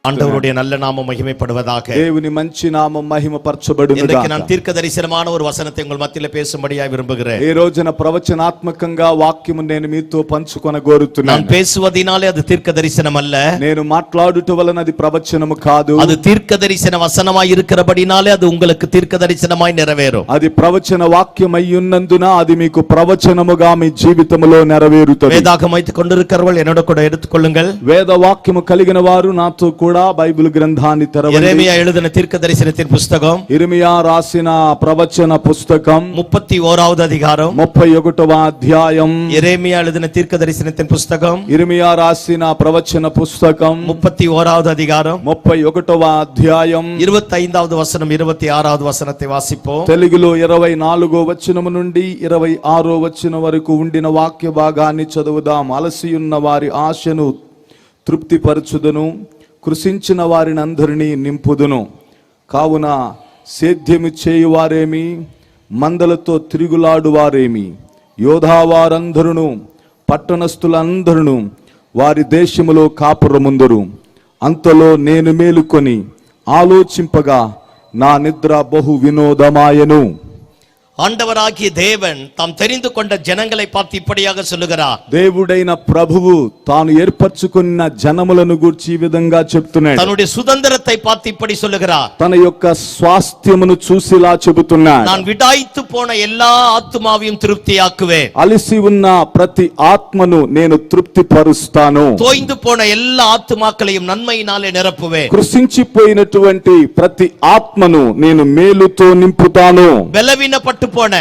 ஆண்டவருடைய நல்ல நாமம் மகிமைப்படுவதாக. దేవుని మంచి నామం మహిమపరచబడును గాక. நான் தீர்க்கதரிசனமான ஒரு வசனத்தை உங்கள் మధ్యలో பேசும்படியாய் విரும்புகிறேன். ఈ రోజున ప్రవచనాత్మకంగా వాక్యము నేను మీతో పంచుకొనగోరుతున్నాను. நான் பேசுவதினாலே அது தீர்க்கதரிசனம் அல்ல. నేను మాట్లాడుట వలన అది ప్రవచనము కాదు. அது தீர்க்கதரிசன வசனமாய் இருக்கிறபடினாலே அது உங்களுக்கு தீர்க்கதரிசனமாய் நிறைவேறும். అది ప్రవచన వాక్యమై ఉన్నందున అది మీకు ప్రవచనముగా మీ జీవితములో నెరవేరుతుంది. வேதாகமம் வைத்துக் கொண்டிருக்கிறவர்கள் என்னோட கூட எடுத்துக்கொள்ளுங்கள். వేద వాక్యము కలిగిన వారు నాతో కూడా బైబిల్ గ్రంథాన్ని తెరవండి. యెరెమియా எழுதின தீர்க்கதரிசனத்தின் புத்தகம், ఇర్మియా రాసిన ప్రవచన పుస్తకం 31வது அதிகாரம், 31వ అధ్యాయం. యెరెమియా எழுதின தீர்க்கதரிசனத்தின் புத்தகம், ఇర్మియా రాసిన ప్రవచన పుస్తకం 31வது அதிகாரம், 31వ అధ్యాయం. 25வது வசனம் 26வது వచనத்தை వాసిపోం. తెలుగులో 24వ వచనము నుండి 26వ వచనం వరకు ఉండిన వాక్య భాగాన్ని చదువుదాం. అలసియున్న వారి ఆశను తృప్తిపరచుదును, కృషించిన వారిని అందరినీ నింపుదును. కావున సేద్యము చేయువారేమి, మందలతో తిరుగులాడువారేమి, యోధావారందరును పట్టణస్థులందరును వారి దేశములో కాపురముందురు. అంతలో నేను మేలుకొని ఆలోచింపగా నా నిద్ర బహు వినోదమాయను. ஆண்டவராகிய தேவன் தாம் தெரிந்து கொண்ட ஜனங்களை பார்த்து இப்படியாக சொல்லுகிறார். దేవుడైన ప్రభువు తాను ఏర్పరచుకున్న జనములను గూర్చి ఈ విధంగా చెప్తున్నాడు. தன்னுடைய சுதந்திரத்தை பார்த்து இப்படி சொல்லுகிறார். తన యొక్క స్వాస్థ్యమును చూసిలా చెబుతున్నాడు. நான் விடாய்த்து போன எல்லா ஆத்துமாவையும் திருப்தியாக்குவேன். అలసి ఉన్న ప్రతి ఆత్మను నేను తృప్తి పరుస్తాను. தோய்ந்து போன எல்லா ஆத்துமாக்களையும் நன்மையினாலே நிரப்புவேன். కృషించిపోయినటువంటి ప్రతి ఆత్మను నేను మేలుతో నింపుతాను. బలహీనపట్టు పోன,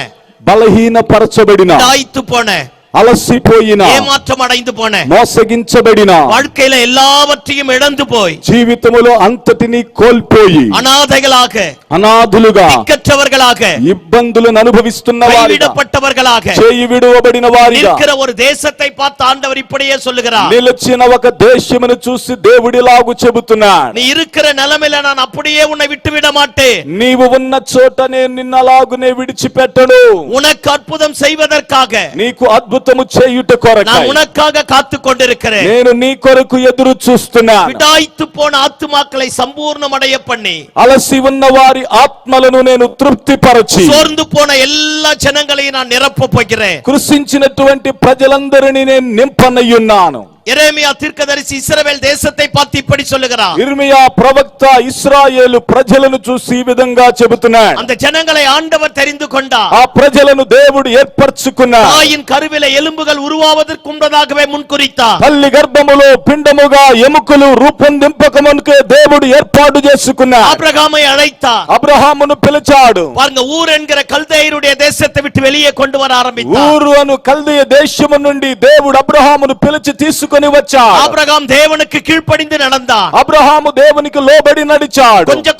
బలహీనపరచబడిన, விடாய்த்து போன, అలసిపోయిన, ఏమాత్రం అடைந்து పోన, మోసగించబడిన, வாழ்க்கையில எல்லாவற்றையும் இழந்து போய், జీవితములో అంతటిని కోల్పోయి, అనాథగளாக, అనాథులుగా, దిక్కற்றவர்களாக, ఇబ్బందులను అనుభవిస్తున్న వారిగా, கைவிடப்பட்டவர்களாக, చేయి విడువబడిన వారిగా இருக்கிற ஒரு தேசத்தை பார்த்து ఆండவர் இப்படியே சொல்லுகிறார். నిలిచిన ఒక దేశమును చూసి దేవుడిలాగు చెబుతున్నాడు. நீ இருக்கிற நிலைமையில நான் அப்படியே உன்னை விட்டு விட மாட்டேன். నీవు ఉన్న చోట నేను నిన్నలాగునే విడిచిపెట్టను. உனக்கு அற்புதம் செய்வதற்காக, నీకు అద్భుతము చేయుట కొరకై நான் உனக்காக காத்துக் கொண்டிருக்கிறேன். నేను నీ కొరకు ఎదురు చూస్తున్నాను. விடாய்த்து போன ஆத்துமாக்களை சம்பூர்ணமடைய பண்ணி, అలసి ఉన్న వారి ఆత్మలను నేను తృప్తిపరచి, சோர்ந்து போன எல்லா ஜனங்களையும் நான் நிரப்ப போகிறேன். కృషించినటువంటి ప్రజలందరినీ నేను నింపనయ్యున్నాను. எரேமியா தீர்க்கதரிசி இஸ்ரவேல் தேசத்தை பார்த்து இப்படி சொல்லுகிறார். ఇర్మియా ప్రవక్త ఇశ్రాయేలు ప్రజలను చూసి ఈ విధంగా చెబుతున్నాడు. அந்த ஜனங்களை ஆண்டவர் தெரிந்து கொண்டார். ఆ ప్రజలను దేవుడు ఏర్పరచుకున్నాడు. தாயின் கருவில எலும்புகள் உருவாவதற்கு முன்பதாகவே முன்குறித்தார். తల్లి గర్భములో పిండముగా ఎముకలు రూపొందింపకమునకే దేవుడు ఏర్పాటు చేసుకున్నాడు. ஆபிரகாமை அழைத்தார். అబ్రహామును పిలిచాడు. பாருங்க, ஊர் என்கிற கல்தேயருடைய தேசத்தை விட்டு வெளியே கொண்டு வர ஆரம்பித்தார். ఊరు అను కల్దీయ దేశము నుండి దేవుడు అబ్రహామును పిలిచి తీసుకొని వచ్చాడు. ஆபிரகாம் தேவனுக்கு கீழ்ப்படிந்து நடந்தார். అబ్రహాము దేవునికి లోబడి నడిచాడు. கொஞ்சம்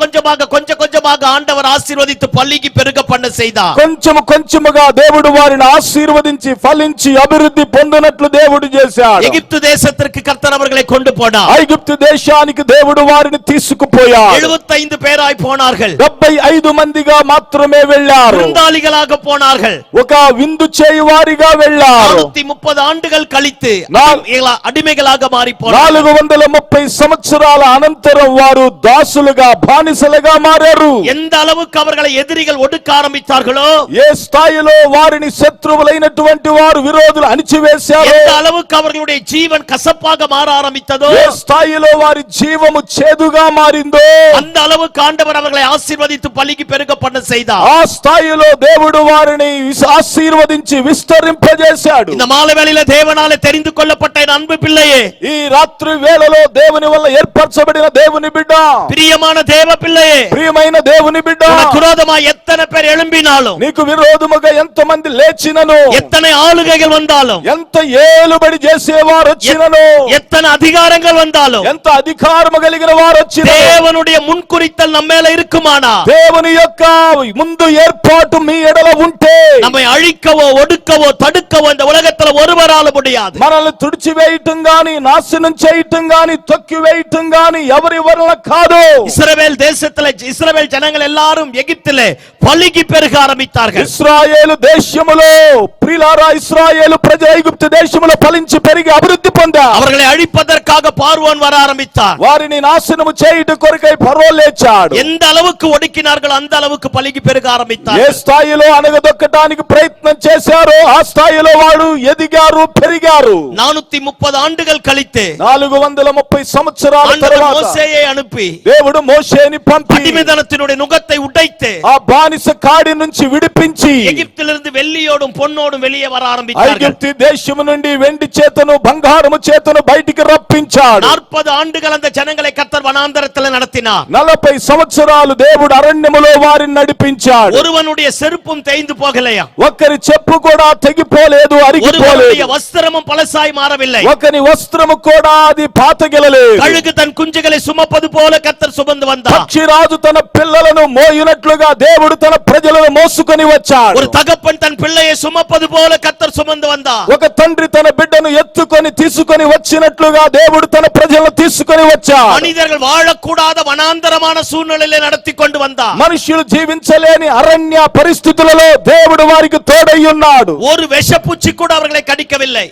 கொஞ்சமாக ஆண்டவர் ஆசీర్వదిத்து పల్లికి పెరుగ பண்ண செய்தார். కొంచెము కొంచెముగా దేవుడు వారిని ఆశీర్వదించి ఫలించి అభివృద్ధి పొందినట్లు దేవుడు చేశాడు. எகிப்து தேசத்திற்கு கர்த்தர் அவர்களை கொண்டு போனார். ఐగుప్తు దేశానికి దేవుడు వారిని తీసుకుపోయాడు. 75 பேராய் போனார்கள். 75 మందిగా మాత్రమే వెళ్ళారు. விருந்தாளிகளாக போனார்கள். ఒక విందు చేయువారిగా వెళ్ళారు. 430 ஆண்டுகள் கழித்து அடிமைகளாக மாறி போனார்கள். 430 సంవత్సరాల అనంతరం వారు దాసులుగా బానిసలుగా మారారు. எந்த அளவுக்கு அவர்களை எதிரிகள் ஒடுக்க ஆரம்பித்தார்களோ, ఏ స్థాయిలో వారిని శత్రువులైనటువంటి వారు విరోధులు అణిచివేశారో, எந்த அளவுக்கு அவர்களுடைய ஜீவன் கசப்பாக மாற ஆரம்பித்ததோ, ఏ స్థాయిలో వారి జీవము చేదుగా మారిందో, அந்த அளவுக்கு ஆண்டவர் அவர்களை ஆசீర్வதித்து పల్లికి పెరుగ பண்ண செய்தார். ఆ స్థాయిలో దేవుడు వారిని ఆశీర్వదించి విస్తరింపజేశాడు. இந்த மாலை வேளையில தேவனாலே தெரிந்து கொள்ளப்பட்ட என் அன்பு பிள்ளையே, ఈ రాత్రి వేళలో దేవుని వల్ల ఏర్పరచబడిన దేవుని బిడ్డ, பிரியமான தேவ பிள்ளையே, ప్రియమైన దేవుని బిడ్డ, உனக்கு விரோதமாய் எத்தனை பேர் எழும்பினாலும், నీకు విరోధముగా ఎంతమంది లేచినను, எத்தனை ஆளுகைகள் வந்தாலும், ఎంత ఏలుబడి చేసేవారు వచ్చినను, எத்தனை அதிகாரங்கள் வந்தாலும், ఎంత అధికారము కలిగిన వారు వచ్చిన, தேவனுடைய முன்குறித்தல் நம்ம மேல இருக்குமானா, దేవుని యొక్క ముందు ఏర్పాటు మీ ఎడల ఉంటే, நம்மை அழிக்கவோ ஒடுக்கவோ தடுக்கவோ இந்த உலகத்துல ஒருவராலும் ஒருவரால முடியாது. మనల్ని తుడిచివేయటం గాని, నాశనం చేయటం గాని, తొక్కివేయటం గాని ఎవరి వలన కాదు. இஸ்ரவேல் தேசத்திலே இஸ்ரவேல் ஜனங்கள் எல்லாரும் எகிப்திலே பலுகி பெருக ஆரம்பித்தார்கள். ఇశ్రాయేలు దేశములో ప్రియులారా, ఇశ్రాయేలు ప్రజలు ఐగుప్తు దేశములో ఫలించి పెరిగి అభివృద్ధి పొందారు. அவர்களை అழிப்பதற்காக பார்வோன் வர ஆரம்பித்தான். వారిని నాశనము చేయుట కొరకై ఫరో లేచాడు. எந்த அளவுக்கு ஒடுக்கினார்கள் அந்த அளவுக்கு பலுகி பெருக ఏ ஆரம்பித்தார்கள். స్థాయిలో అనగదొక్కడానికి ప్రయత్నం చేశారో ఆ స్థాయిలో వాడు ఎదిగారు, పెరిగారు. 430 ఆండుகள் கழித்து 430 సంవత్సరాల తరువాత మోసేயை అனுப்பి దేవుడు మోషేని పంపి அடிமைத்தனத்தினுடைய நுகத்தை உடைத்து ఆ బానిస కాడి నుంచి విడిపించి எகிப்திலிருந்து வெள்ளியோடும் பொன்னோடும் வெளியே வர ஆரம்பித்தார்கள். ఐగుప్తు దేశము నుండి వెండి చేతను బంగారము చేతను బయటికి రప్పించాడు. 40 ఆండుகள் அந்த జనங்களை కర్తర్ వనాంతరத்தில் நடத்தினார். 40 సంవత్సరాలు దేవుడు అరణ్యములో వారిని నడిపించాడు. ஒருவனுடைய செருப்பும் தேய்ந்து போகலையா, ఒకరి చెప్పు కూడా తెగిపోలేదు, అరిగిపోలేదు. ஒருவனுடைய వస్త్రமும் పలసాయి మారவில்லை, ఒకని వస్త్రము కూడా అది పాతగిలలేదు. கழுகு தன் குஞ்சுகளை சுமப்பது போல கர்த்தர் சுமந்து வந்தார். పక్షిరాజు తన పిల్లలను మోయునట్లుగా దేవుడు తన ప్రజలను మోసుకొని వచ్చాడు. ஒரு தகப்பன் தன் பிள்ளையை சுமப்பது போல கர்த்தர் சுமந்து வந்தார். ఒక తండ్రి తన బిడ్డను ఎత్తుకొని తీసుకొని వచ్చినట్లుగా దేవుడు తన ప్రజలను తీసుకొని వచ్చాడు. மனிதர்கள் வாழக்கூடாத வனாந்தரமான சூழ்நிலையிலே நடத்தி கொண்டு வந்தார். మనుషులు జీవించలేని అరణ్య పరిస్థితులలో దేవుడు వారికి తోడై ఉన్నాడు. ஒரு விஷப்பூச்சி கூட அவர்களை கடிக்கவில்லை,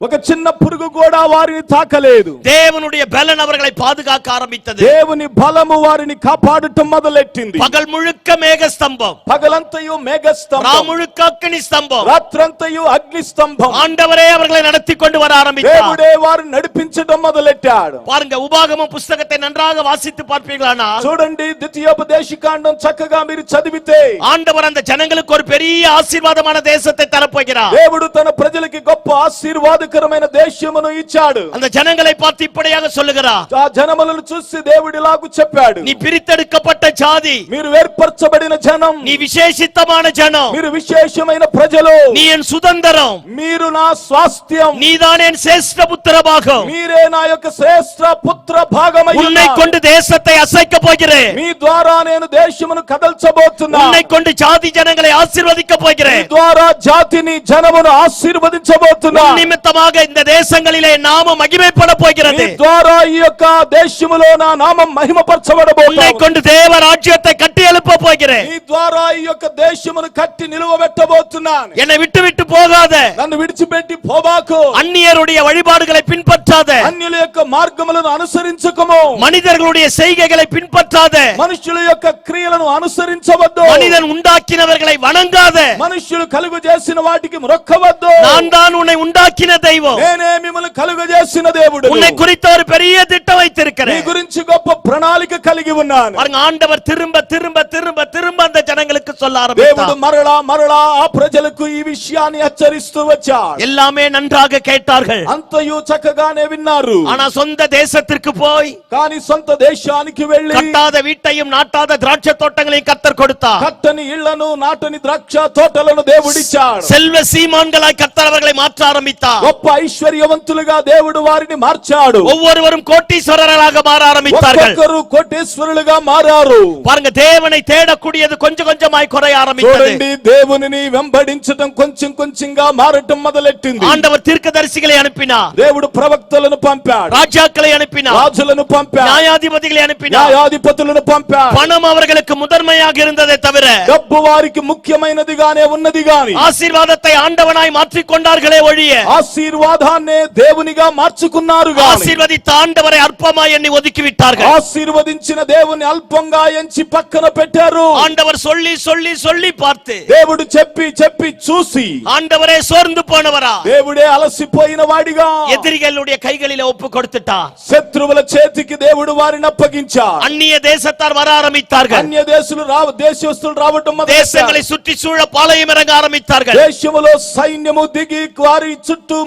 ఒక చిన్న పురుగు కూడా వారిని తాకలేదు. தேவனுடைய பலன் அவர்களை பாதுகாக்க ஆரம்பித்தது. దేవుని బలము వారిని కాపాడటం మొదలెట్టింది. பகல் முழுக்க மேக ஸ்தம்பம், పగలంతయు మేఘస్తంభం, ராம் முழுக்க அக்கினி ஸ்தம்பம், రాత్రంతయు అగ్ని స్తంభం. ஆண்டவரே அவர்களை நடத்தி கொண்டு வர ஆரம்பித்தார். దేవుడే వారిని నడిపించడం మొదలెట్టాడు. பாருங்க, உபாகமம் புஸ்தகத்தை நன்றாக வாசித்து பார்ப்பீர்களானா, చూడండి, ద్వితీయోపదేశకాండం చక్కగా మీరు చదివితే ஆண்டவர் அந்த ஜனங்களுக்கு ஒரு பெரிய ஆசீர்வாதமான தேசத்தை தரப்போகிறார். దేవుడు తన ప్రజలకి గొప్ప ఆశీర్వాదకరమైన దేశమును ఇచ్చాడు. அந்த ஜனங்களை பார்த்து இப்படியாக சொல்லுகிறார், ఆ జనములను చూసి దేవుడు ఇలాగు చెప్పాడు, நீ பிரித்தெடுக்கப்பட்ட ஜாதி, మీరు ఏర్పరచబడిన జనం, நீ విశేషితமான జనం, మీరు విశేషమైన ప్రజలు, நீ என் சுதந்திரம், మీరు నా స్వాస్థ్యం, நீதான் என் சேஷ்ட புத்திர பாகம், మీరే నా యొక్క శ్రేష్ఠ పుత్ర భాగమై உன்னை ఉన్నారు. கொண்டு தேசத்தை அசைக்க போகிறேன், మీ ద్వారా నేను దేశమును కదల్చబోతున్నా. உன்னை கொண்டு ஜாதி ஜனங்களை ஆசீர்வதிக்க మీ போகிறேன், ద్వారా జాతిని జనమును ఆశీర్వదించబోతున్నా. உன் నిమిత్తமாக இந்த தேசங்களிலே நாமம் மகிமைப்பட మీ போகிறது, ద్వారా ఈ యొక్క దేశములో నా నామం உன்னை మహిమపరచబడబోతుంది. கொண்டு தேவ ராஜ்யத்தை கட்டி எழுப்ப போகிறேன், మీ ద్వారా ఈ యొక్క దేశమును కట్టి నిలువబెట్టబోతున్నాను. என்னை விட்டு விட்டு போகாத, నన్ను విడిచిపెట్టి పోబాకు. அந்நியருடைய வழிபாடுகளை பின்பற்றாத, అన్యుల యొక్క మార్గములను అనుసరించకము. மனிதர்களுடைய செய்கைகளை பின்பற்றாத, మనుషుల యొక్క క్రియలను అనుసరించవద్దు. மனிதன் உண்டாக்கினவர்களை வணங்காத, మనుషులు కలుగు చేసిన వాటికి మొక్కవద్దు. நான் தான் உன்னை உண்டாக்கின தெய்வம், నేనే మిమ్మల్ని కలుగు చేసిన దేవుడు. உன்னை குறித்த ஒரு பெரிய திட்டம் నీ வைத்திருக்கிறேன். గురించి గొప్ప ప్రణాళిక కలిగి ఉన్నాను. பாருங்க, ஆண்டவர் திரும்ப திரும்ப திரும்ப திரும்ப அந்த ஜனங்களுக்கு சொல்ல దేవుడు ஆரம்பித்தார். మరలా మరలా ఆ ప్రజలకు ఈ విషయాన్ని హెచ్చరిస్తూ వచ్చాడు. எல்லாமே நன்றாக கேட்டார்கள், అంతయు చక్కగానే విన్నారు. ஆனா சொந்த தேசத்திற்கு போய் కానీ సొంత దేశానికి వెళ్లి கட்டாத வீட்டையும் நாட்டாத திராட்சை தோட்டங்களையும் கர்த்தர் கொடுத்தார். కట్టని ఇళ్లను, నాటని ద్రాక్ష తోటలను దేవుడిచ్చాడు. செல்வ சீமான்களாய் கர்த்தர் அவர்களை மாற்ற ஆரம்பித்தார். గొప్ప ఐశ్వర్యవంతులుగా దేవుడు వారిని మార్చాడు. ஒவ்வொருவரும் கோட்டீஸ்வரர்களாக மாற ஆரம்பித்தார்கள். ఒక్కొక్కరు కోటేశ్వరులుగా మారారు. பாருங்க, தேவனை தேடக்கூடியது கொஞ்சம் கொஞ்சமாய் குறைய ஆரம்பித்தது. చూడండి, దేవునిని వెంబడించడం కొంచెం కొంచెంగా మారటం మొదలెట్టింది. ஆண்டவர் தீர்க்கதரிசிகளை அனுப்பினார், దేవుడు ప్రవక్తలను పంపాడు, ராஜாக்களை அனுப்பினார், రాజులను పంపాడు, நியாயாதிபதிகளை அனுப்பினார். న్యాయాధిపతులను పంపాడు. பணம் அவர்களுக்கு முதன்மையாக இருந்ததை தவிர డబ్బు వారికి ముఖ్యమైనదిగానే ఉన్నది గాని ஆசீர்வாதத்தை ஆண்டவனாய் மாற்றிக் கொண்டார்களே ஒழிய ఆశీర్వాదాన్నే దేవునిగా మార్చుకున్నారు గాని ஆசீர்வதித்த ஆண்டவரை அற்பமாய் எண்ணி ஒதுக்கி விட்டார்கள். ఆశీర్వదించిన దేవుని అల్పంగా ఎంచి పక్కన పెట్టారు. ஆண்டவர் சொல்லி சொல்லி சொல்லி பார்த்து దేవుడు చెప్పి చెప్పి చూసి ஆண்டவரே சோர்ந்து போனவரா, దేవుడే అలసిపోయిన వాడిగా எதிரிகளுடைய கைகளிலே ஒப்பு கொடுத்துட்டார். శత్రువుల చేతికి దేవుడు వారిని అప్పగించారు. அந்நிய தேசத்தார் வர ஆரம்பித்தார்கள், అన్య దేశస్తులు రావటం தேசங்களை சுற்றி சூழ பாளையம் இறங்க ஆரம்பித்தார்கள். దేశములో సైన్యము దిగి వారి చుట్టూ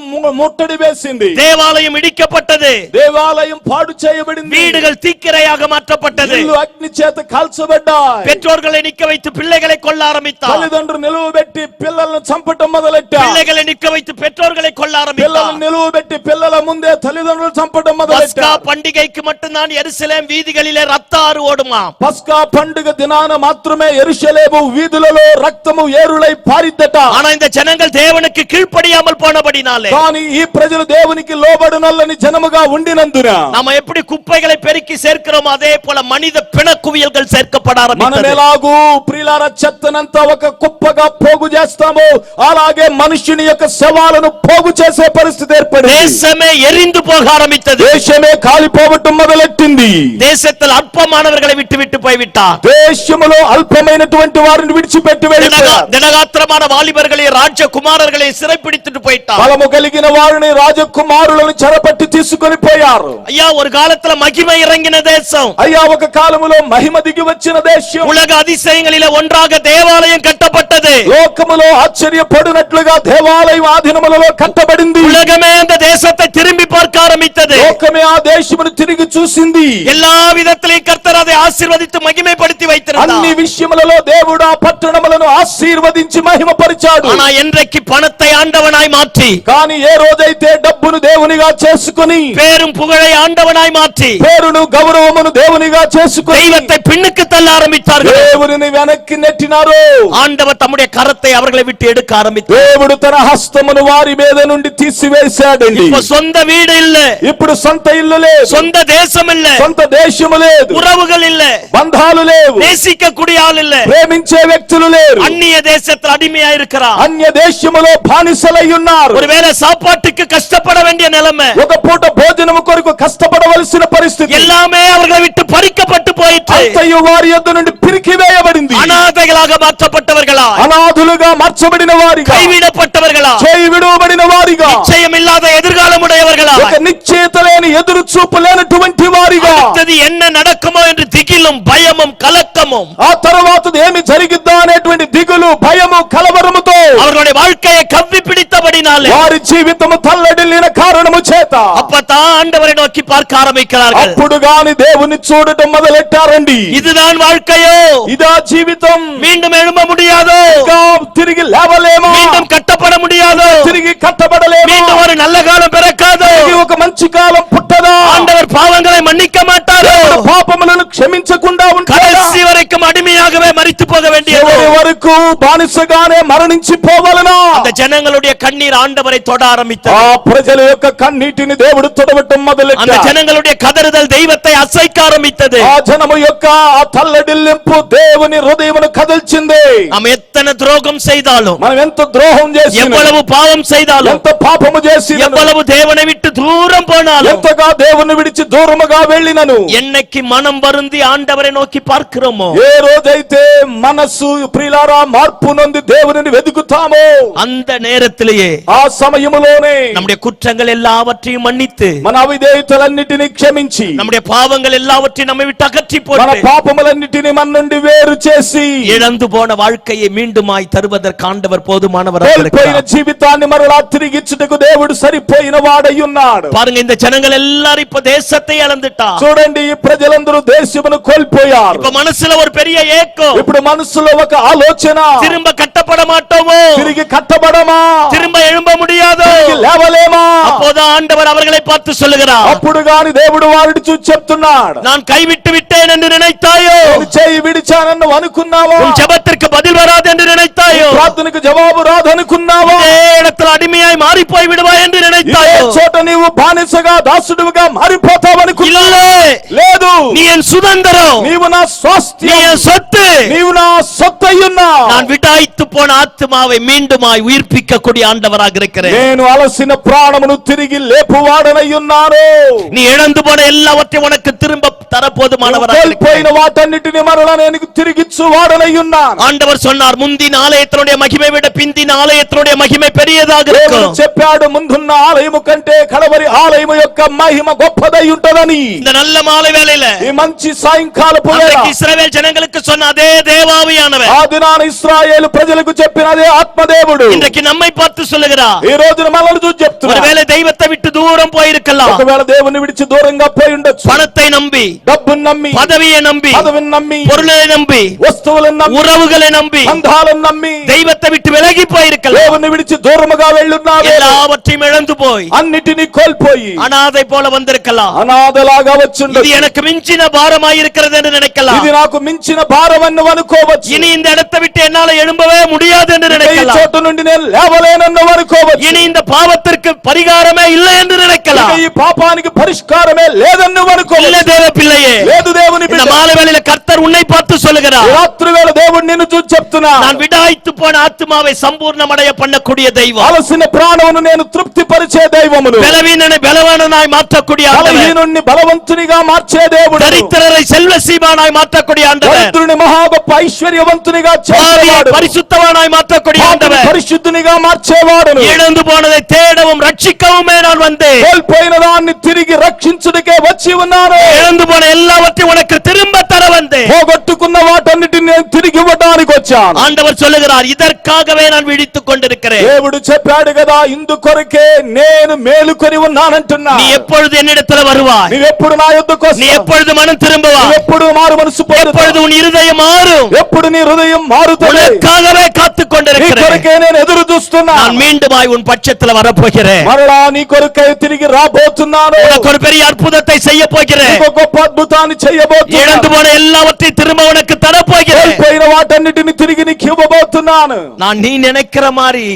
ముట్టడి వేసింది. దేవాలయం ఇడిக்கப்பட்டது. దేవాలయం పాడు చేయబడింది. வீடுகள் தீக்கிரையாக மாற்றப்பட்டது. ఇల్లు అగ్ని చేత కాల్చబడ్డాయి. பெற்றோர்களை நிக்க வைத்து பிள்ளைகளை கொல்ல ஆரம்பித்தார். తల్లిదండ్రులు నిలువబెట్టి పిల్లలను చంపటం మొదలెట్టారు. பிள்ளைகளை நிக்க வைத்து பெற்றோர்களை கொல்ல ஆரம்பித்தார். పిల్లలను నిలువబెట్టి పిల్లల ముందే తల్లిదండ్రులు చంపటం మొదలెట్టారు. பஸ்கா பண்டிகைக்கு மட்டும்தான் எருசலேம் வீதிகளிலே ரத்த ஆறு ஓடுமா. పస్కా పండుగ దినాన మాత్రమే యెరూషలేము వీధులలో రక్తము ఏరులై పారిద్దట. ஆனா இந்த ஜனங்கள் தேவனுக்கு கீழ்ப்படியாமல் போனபடினாலே, కానీ ఈ ప్రజలు దేవునికి లోబడనొల్లని జనముగా ఉండినందున நாம எப்படி కుప్పைகளை பெருக்கி சேர்க்கிறோம் அதே போல மனித பிணக்குவியல்கள் சேர்க்கப்பட మనం ஆரம்பித்தது. ఎలాగూ ప్రియులారా చెత్తనంతా ఒక కుప్పగా పోగు చేస్తామో అలాగే మనుషుని యొక్క శవాలను పోగు చేసే పరిస్థితి ఏర్పడింది. தேசமே எரிந்து போக ஆரம்பித்தது. దేశమే కాలిపోవటం మొదలెట్టింది. தேசத்தில் அற்பமானவர்களை விட்டு விட்டு போய்விட்டார். దేశములో అల్పమైనటువంటి వారిని విడిచిపెట్టి వెళ్ళిపోయారు. தினகாத்திரமான வாலிபர்களை ராஜகுமாரர்களை சிறைப்பிடித்துட்டு போயிட்டார். బలము కలిగిన వారిని రాజకుమారులను చెరపట్టి తీసుకొని పోయారు. ஐயா, ஒரு காலத்துல மகிமை இறங்கின தேசம். అయ్యా, ఒక కాలములో మహిమ దిగి వచ్చిన దేశం. உலக அதிசயங்களிலே ஒன்றாக தேவாலయం கட்டப்பட்டது. లోకములో ఆశ్చర్యపడినట్లుగా దేవాలయం ఆధీనములలో కట్టబడింది. உலகமே அந்த தேசத்தை திரும்பி பார்க்க ஆரம்பித்தது. లోకమే ఆ దేశమును తిరిగి చూసింది. எல்லா విధத்திலும் కర్తర్ அதை ఆశీర్వదించి మహిమైపడితి வைத்திருந்தார். అన్ని విషయములలో దేవుడు ఆ పట్టణములను ఆశీర్వదించి మహిమపరిచాడు. ஆனா என்றைக்கு பணத்தை ஆண்டவனாய் மாற்றி, కానీ ఏ రోజైతే డబ్బును దేవునిగా చేసుకుని, பேரும் புகழை ஆண்டவனாய் மாற்றி, పేరును గౌరవమును దేవునిగా చేసుకుని தெய்வத்தை பின்னுக்கு தள்ள ஆரம்பித்தார்கள். దేవుని వెనక్కి నెట్టినారు. ஆண்டவர் தம்முடைய கரத்தை அவர்களை விட்டு எடுக்க ஆரம்பித்தார். దేవుడు తన హస్తమును వారి మీద నుండి తీసివేశాడండి. இப்ப சொந்த வீடு இல்ல, ఇప్పుడు సొంత ఇల్లు లేదు, சொந்த தேசம் இல்ல, సొంత దేశము లేదు, உறவுகள் இல்ல, బంధాలు లేవు, நேசிக்க கூடிய ஆள் இல்ல, ప్రేమించే వ్యక్తులు లేరు, அந்நிய தேசத்தில் அடிமையா இருக்கிறார். అన్య దేశములో బానిసలై ఉన్నారు. ஒருவேளை சாப்பாட்டுக்கு கஷ்டப்பட வேண்டிய நிலைமை, ఒక పూట భోజనము కొరకు కష్టపడవలసిన పరిస్థితి, எல்லாமே அவர்களை விட்டு பறிக்கப்பட்டு போயிற்று. అంతయు వారి యొద్ద నుండి పిరికివేయబడింది. அநாதைகளாக மாற்றப்பட்டவர்களா, అనాథులుగా మార్చబడిన వారిగా, கைவிடப்பட்டவர்களா, చేయి విడువబడిన వారిగా, நிச்சயம் இல்லாத எதிர்காலம் உடையவர்களா, ఒక నిశ్చయిత లేని ఎదురు చూపు లేనటువంటి వారిగా, அடுத்தது என்ன நடக்குமோ என்று திகிலும் பயமும் கலக்கமும் ఆ తరువాత ఏమి జరిగిద్దా అనేటువంటి దిగులు, భయము, కలవరముతో அவர்களுடைய வாழ்க்கையை கவ்வி பிடித்தபடினாலே వారి జీవితము తల్లడిల్లిన కారణము చేత அப்பதான் ஆண்டவரை நோக்கி பார்க்க ஆரம்பிக்கிறார்கள். అప్పుడు గాని దేవుని చూడటం మొదలెట్టారండి. இதுதான் வாழ்க்கையோ, ఇదా జీవితం, மீண்டும் எழும்ப முடியாதோ, ఇంకా తిరిగి లేవలేమో, மீண்டும் கட்டப்பட முடியாதோ, తిరిగి కట్టబడలేమో, மீண்டும் ஒரு நல்ல காலம் பிறக்காதோ, తిరిగి ఒక మంచి కాలం పుట్టదా, ஆண்டவர் பாவங்களை மன்னிக்க மாட்டாரோ, పాపములను క్షమించకుండా ఉంటాడా, கடைசி வரைக்கும் அடிமையாகவே மரித்து போக வேண்டியது, చివరి వరకు బానిసగానే మరణించి పోవలనా. அந்த ஜனங்களுடைய கண்ணீர் ஆண்டவரை தொட ఆ ஆரம்பித்தது. ప్రజల యొక్క కన్నీటిని దేవుడు తొడవటం அந்த మొదలెట్టాడు. ஜனங்களுடைய கதறுதல் தெய்வத்தை அசைக்க ஆரம்பித்தது. ఆ జనము యొక్క ఆ తల్లడిల్లింపు దేవుని హృదయమును కదిల్చింది. நாம் ఎత్తన துரோகம் செய்தாலும், మనం ఎంత ద్రోహం చేసినా, எவ்வளவு பாவம் செய்தாலும், ఎంత పాపము చేసినా, எவ்வளவு தேவனை விட்டு தூரம் போனாலும், ఎంతగా దేవుని విడిచి దూరముగా వెళ్ళినను, என்னைக்கு மனம் வருந்தி ஆண்டவரை நோக்கி பார்க்கிறோமோ, ఏ రోజైతే మనస్సు ప్రియులారా మార్పు నొంది దేవునిని వెతుకుతామో, அந்த நேரத்திலேயே ఆ సమయములోనే நம்முடைய குற்றங்கள் எல்லாவற்றையும் மன்னித்து, మన అవిధేయతలన్నిటిని క్షమించి, நம்முடைய பாவங்கள் எல்லாவற்றையும் நம்மை விட்டு அகற்றி మన போட்டு, పాపములన్నిటిని మన నుండి వేరు చేసి, இழந்து போன வாழ்க்கையை மீண்டுமாய் தருவதற்கு ஆண்டவர் போதுமானவராக కోల్పోయిన இருக்கிறார். జీవితాన్ని మరలా తిరిగిచ్చుటకు దేవుడు సరిపోయిన వాడై ఉన్నాడు. பாருங்க, இந்த ஜனங்கள் எல்லாரும் இப்ப தேசத்தை இழந்துட்டா. చూడండి, ఈ ప్రజలందరూ దేశమును కోల్పోయారు. இப்ப మనసుல ஒரு பெரிய ஏக்கம், ఇప్పుడు మనసులో ఒక ఆలోచన, திரும்ப கட்டப்பட மாட்டோமோ, తిరిగి కట్టబడమా, திரும்ப எழும்ப முடியாதோ. తిరిగి లేవలేమా. அப்போது ஆண்டவர் அவர்களை பார்த்து சொல்லுகிறார், అప్పుడు గాని దేవుడు వారిని చూసి చెప్తున్నాడు, நான் கைவிட்டு விட்டேன் என்று நினைத்தாயோ, నేను చేయి విడిచానన్ను అనుకున్నావా, உன் ஜெபத்திற்கு பதில் வராது என்று நினைத்தாயோ, ప్రార్థనకు జవాబు రాదనుకున్నావా, இதே இடத்தில் அடிமையாய் மாறி போய் விடுவாய் என்று ఇదే நினைத்தாயோ, చోట నీవు బానిసగా దాసుడుగా మారిపోతావనుకున్నా, இல்ல, లేదు, நீ என் சுதந்திரம், నీవు నా நீ స్వాస్థ్యం, என் சொத்து, నీవు నా సొత్తయ్యున్నా, நான் விடாய்த்து போன ஆத்மாவை மீண்டுமாய் உயிர்ப்பிக்க கூடிய ஆண்டவராக இருக்கிறேன். నేను అలసిన ప్రాణమును తిరిగి లేపువాడనయ్యున్నాను. நீ இழந்து போன எல்லாவற்றையும் உனக்கு திரும்ப தரப்போதுமானவராக కోల్పోయిన இருக்கிறேன். వాటన్నిటిని మరలా నేను తిరిగిచ్చువాడనయ్యున్నాను. ஆண்டவர் சொன்னார், முந்தின ஆலயத்தினுடைய மகிமை விட பிந்தின ஆலயத்தினுடைய மகிமை பெரியதாக దేవుడు இருக்கும். చెప్పాడు, ముందున్న ఆలయము కంటే కడవరి ఆలయము యొక్క మహిమ గొప్పదై ఉంటదని. இந்த நல்ல மாலை வேளையில ఈ మంచి సాయంకాలపు వేళ அன்றைக்கு இஸ்ரவேல் ஜனங்களுக்கு சொன்ன அதே தேவாவியானவர் ఆ దినాన ఇశ్రాయేలు ప్రజలకు చెప్పిన అదే ఆత్మదేవుడు இன்றைக்கு நம்மை பார்த்து சொல்லுகிறார். ఈ రోజున మనల్ని చూసి చెప్తున్నాడు. ஒருவேளை தெய்வத்தை விட்டு தூரம் போயிருக்கலாம், ఒకవేళ దేవుని విడిచి దూరంగా పోయి ఉండొచ్చు. பணத்தை நம்பி, డబ్బును నమ్మి, பதவியை நம்பி, పదవిని నమ్మి, பொருளை நம்பி, వస్తువులను నమ్మి, உறவுகளை நம்பி, బంధాలను నమ్మి, தெய்வத்தை விட்டு விலகி போயிருக்கலாம். దేవుని విడిచి దూరముగా వెళ్ళున్నావే, எல்லாவற்றையும் இழந்து போய் అన్నిటినీ కోల్పోయి அனாதை போல வந்திருக்கலாம். అనాథలాగా இது వచ్చుండొచ్చు. எனக்கு மிஞ்சின பாரமாய் இருக்கிறது என்று நினைக்கலாம். ఇది నాకు మించిన భారమని అనుకోవచ్చు. இனி இந்த இடத்தை விட்டு என்னால எழும்பவே முடியாது என்று ఈ நினைக்கலாம். చోటు నుండి నేను లేవలేనని అనుకోవచ్చు. இனி இந்த பாவத்திற்கு பரிகாரமே இல்லை என்று நினைக்கலாம். ఈ పాపానికి పరిష్కారమే లేదని இல்ல అనుకోవచ్చు. தேவ பிள்ளையே, లేదు దేవుని இந்த బిడ్డ. மாலை வேளையில கர்த்தர் உன்னை பார்த்து சொல்லுகிறார். రాత్రి వేళ దేవుడు నిన్ను చూసి చెప్తున్నా, நான் விடாய்த்து போன ஆத்துமாவை சம்பூர்ணமடைய பண்ணக்கூடிய தெய்வம், అలసిన ప్రాణమును నేను తృప్తి పరిచే దైవమును, பலவீனனை பலவானாய் மாற்றக்கூடிய ஆண்டவர், బలహీనుణ్ణి బలవంతునిగా మార్చే దేవుడు, தரித்திரரை செல்வசீமானாய் மாற்றக்கூடிய ஆண்டவர், దరిద్రుని మహా గొప్ప ఐశ్వర్యవంతునిగా பாவியை చేసేవాడు, பரிசுத்தவானாய் மாற்றக்கூடிய పాపిని ஆண்டவர், పరిశుద్ధునిగా మార్చేవాడును, இழந்து போனதை தேடவும் ரட்சிக்கவுமே நான் வந்தேன். కోల్పోయిన దాన్ని తిరిగి రక్షించుటకే వచ్చి ఉన్నాను. இழந்து போன எல்லாவற்றையும் உனக்கு திரும்ப தர வந்தேன். పోగొట్టుకున్న వాటన్నిటిని నేను తిరిగి ఇవ్వడానికి వచ్చాను. ஆண்டவர் சொல்லுகிறார், இதற்காகவே நான் விழித்துக் கொண்டிருக்கிறேன். దేవుడు చెప్పాడు కదా, ఇందు కొరకే నేను మేలుకొని ఉన్నానంటున్నా. நீ எப்பொழுது என்னிடத்தில் வருவாய்? నీవెప్పుడు నా యొద్దకు நீ వస్తావు? எப்பொழுது மனம் திரும்புவாய்? ఎప్పుడు మారు మనసు எப்பொழுது పొందుతావు? உன் இருதயம் மாறும்? ఎప్పుడు నీ హృదయం మారుతుంది? உனக்காகவே காத்துக் నీ கொண்டிருக்கிறேன். కొరకే నేను ఎదురు చూస్తున్నా. நான் மீண்டுமாய் உன் பட்சத்தில் வரப்போகிறேன். మరలా నీ కొరకై తిరిగి రాబోతున్నాను. உனக்கு ஒரு பெரிய అద్భుతத்தை செய்ய போகிறேன். ఇంకో గొప్ప అద్భుతాన్ని இழந்து చేయబోతున్నాను. போன எல்லாவற்றையும் திரும்ப உனக்கு தரப்போகிறேன். కోల్పోయిన వాటన్నిటిని తిరిగి నీకు ఇవ్వబోతున్నాను. நான் நீ நினைக்கிற மாதிரி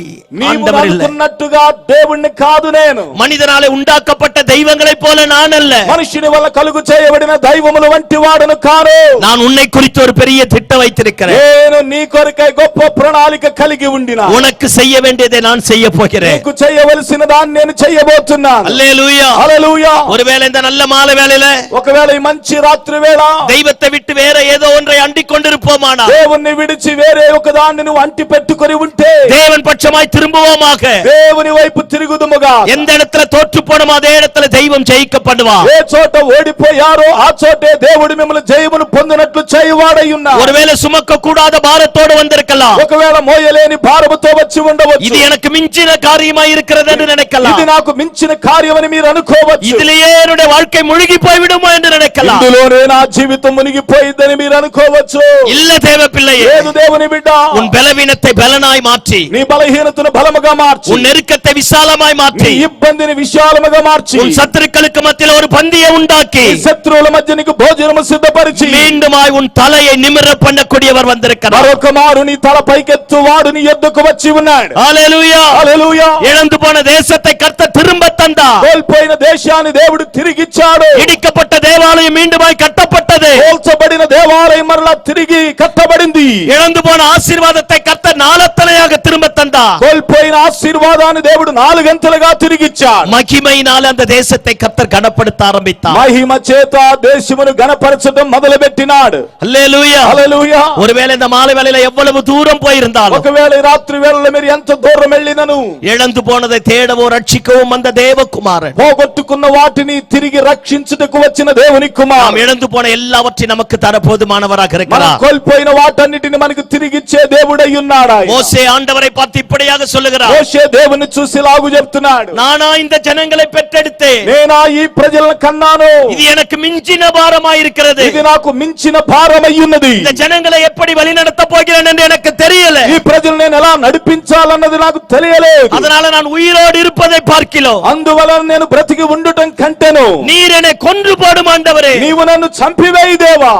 నీవు ஆண்டவர் இல்லை. అనుకున్నట్టుగా దేవుణ్ణి కాదు నేను. மனிதனாலே உண்டாக்கப்பட்ட தெய்வங்களைப் போல நான் அல்ல. మనుషుని వల్ల కలుగు చేయబడిన దైవముల వంటి వాడును కాను. நான் உன்னை குறித்து ஒரு பெரிய திட்டம் வைத்திருக்கிறேன். నేను నీ కొరకై గొప్ప ప్రణాళిక కలిగి ఉండినా. உனக்கு செய்ய வேண்டியதை நான் செய்ய போகிறேன். నీకు చేయవలసిన దాన్ని నేను చేయబోతున్నాను. அல்லேலூயா. హల్లెలూయా. ஒருவேளை இந்த நல்ல மாலை வேளையில ఒకవేళ ఈ మంచి రాత్రి వేళ தெய்வத்தை விட்டு வேற ஏதோ ஒன்றை அண்டிக் கொண்டிருப்போமானா, దేవుణ్ణి విడిచి వేరే ఒక దాన్ని నువ్వు అంటి పెట్టుకొని ఉంటే, தேவன் பட்சமாய் திரும்புவோமாக. దేవుని వైపు తిరుగుదుముగా. எந்த இடத்துல தோற்று போனோமோ அதே இடத்துல தெய்வம் ஜெயிக்கப்படுவா. ఏ చోట ఓడిపోయారో ఆ చోటే దేవుడు మిమ్మల్ని జయమును పొందినట్లు చేయవాడై ఉన్నాడు. ஒருவேளை சுமக்க கூடாத பாரத்தோடு வந்திருக்கலாம். ఒకవేళ మోయలేని భారముతో వచ్చి ఉండవచ్చు. இது எனக்கு மிஞ்சின காரியமாய் இருக்கிறது என்று நினைக்கலாம். ఇది నాకు మించిన కార్యమని మీరు అనుకోవచ్చు. இதிலேயே என்னுடைய வாழ்க்கை முழுகி போய்விடுமோ என்று நினைக்கலாம். ఇందులోనే నా జీవితం మునిగిపోయిందని మీరు అనుకోవచ్చు. இல்ல தேவ பிள்ளையே, లేదు దేవుని బిడ్డ, உன் பலவீனத்தை பலனாய் மாற்றி, నీ బలహీనతను బలముగా మార్చి, உன் நெருக்கத்தை விசாலமாய் నీ மாற்றி, ఇబ్బందిని విశాలముగా మార్చి, உன் சத்துருக்களுக்கு மத்தியில் ஒரு பந்தியை உண்டாக்கி, నీ శత్రువుల మధ్య నీకు భోజనము సిద్ధపరిచి, மீண்டுமாய் உன் தலையை நிமிர பண்ணக்கூடியவர் வந்திருக்கிறார். మరొక మారు నీ తల పైకెత్తు వాడు నీ యొద్దకు వచ్చి ఉన్నాడు. ஹல்லேலூயா. హల్లెలూయా. இழந்து போன தேசத்தை கர்த்தர் திரும்ப தந்தார். కోల్పోయిన దేశాన్ని దేవుడు తిరిగిచ్చాడు. இடிக்கப்பட்ட தேவாலயம் மீண்டுமாய் கட்டப்பட்டது. కోల్చబడిన దేవాలయం మరలా తిరిగి కట్టబడింది. இழந்து போன ஆசீர்வாதத்தை கர்த்தர் நாலத்தனையாக திரும்ப தந்தார். కోల్పోయిన ఆశీర్వాదాన్ని దేవుడు నాలుగంతలుగా తిరిగిచ్చాడు. மகிமையினால் அந்த தேசத்தை கர்த்தர் கனப்படுத்த ஆரம்பித்தார். మహిమ చేత దేశమును గణపరచడం మొదలు పెట్టినాడు. ஹல்லேலூயா. హల్లెలూయా. ஒருவேளை இந்த மாலை வேளையில எவ்வளவு தூரம் போயிருந்தாலும், ఒకవేళ ఈ రాత్రి వేళలో మీరు ఎంత దూరం వెళ్ళినను, இழந்து போனதை தேடவோ ரட்சிக்கவும் அந்த தேவகுமாரன், పోగొట్టుకున్న వాటిని తిరిగి రక్షించుటకు వచ్చిన దేవుని நாம் కుమారుడు, இழந்து போன எல்லாவற்றையும் நமக்கு தர போதுமானவராக మనం இருக்கிறார். కోల్పోయిన వాటన్నిటిని మనకు తిరిగిచ్చే దేవుడై ఉన్నాడు ఆయన. மோசே ஆண்டவரை பார்த்து இப்படியாக சொல்லுகிறார், మోషే దేవుని చూసి లాగు చెప్తున్నాడు, நானா இந்த ஜனங்களை பெற்றெடுத்தேன், నేనా ఈ ప్రజలను కన్నాను, இது எனக்கு மிஞ்சின பாரமாய் இருக்கிறது, ఇది నాకు మించిన భారమై ఉన్నది, இந்த జனங்களை எப்படி வழிநடத்த போகிறேன் என்று எனக்கு தெரியல, ఈ ప్రజలు నేను ఎలా నడిపించాలన్నది నాకు తెలియలేదు, அதனால நான் உயிரோடு இருப்பதை பார்க்கிறோம், అందువలన నేను బ్రతికి ఉండటం కంటేను நீர் என்னை கொன்று போடும் ஆண்டவரே. నీవు నన్ను చంపివేయి దేవా.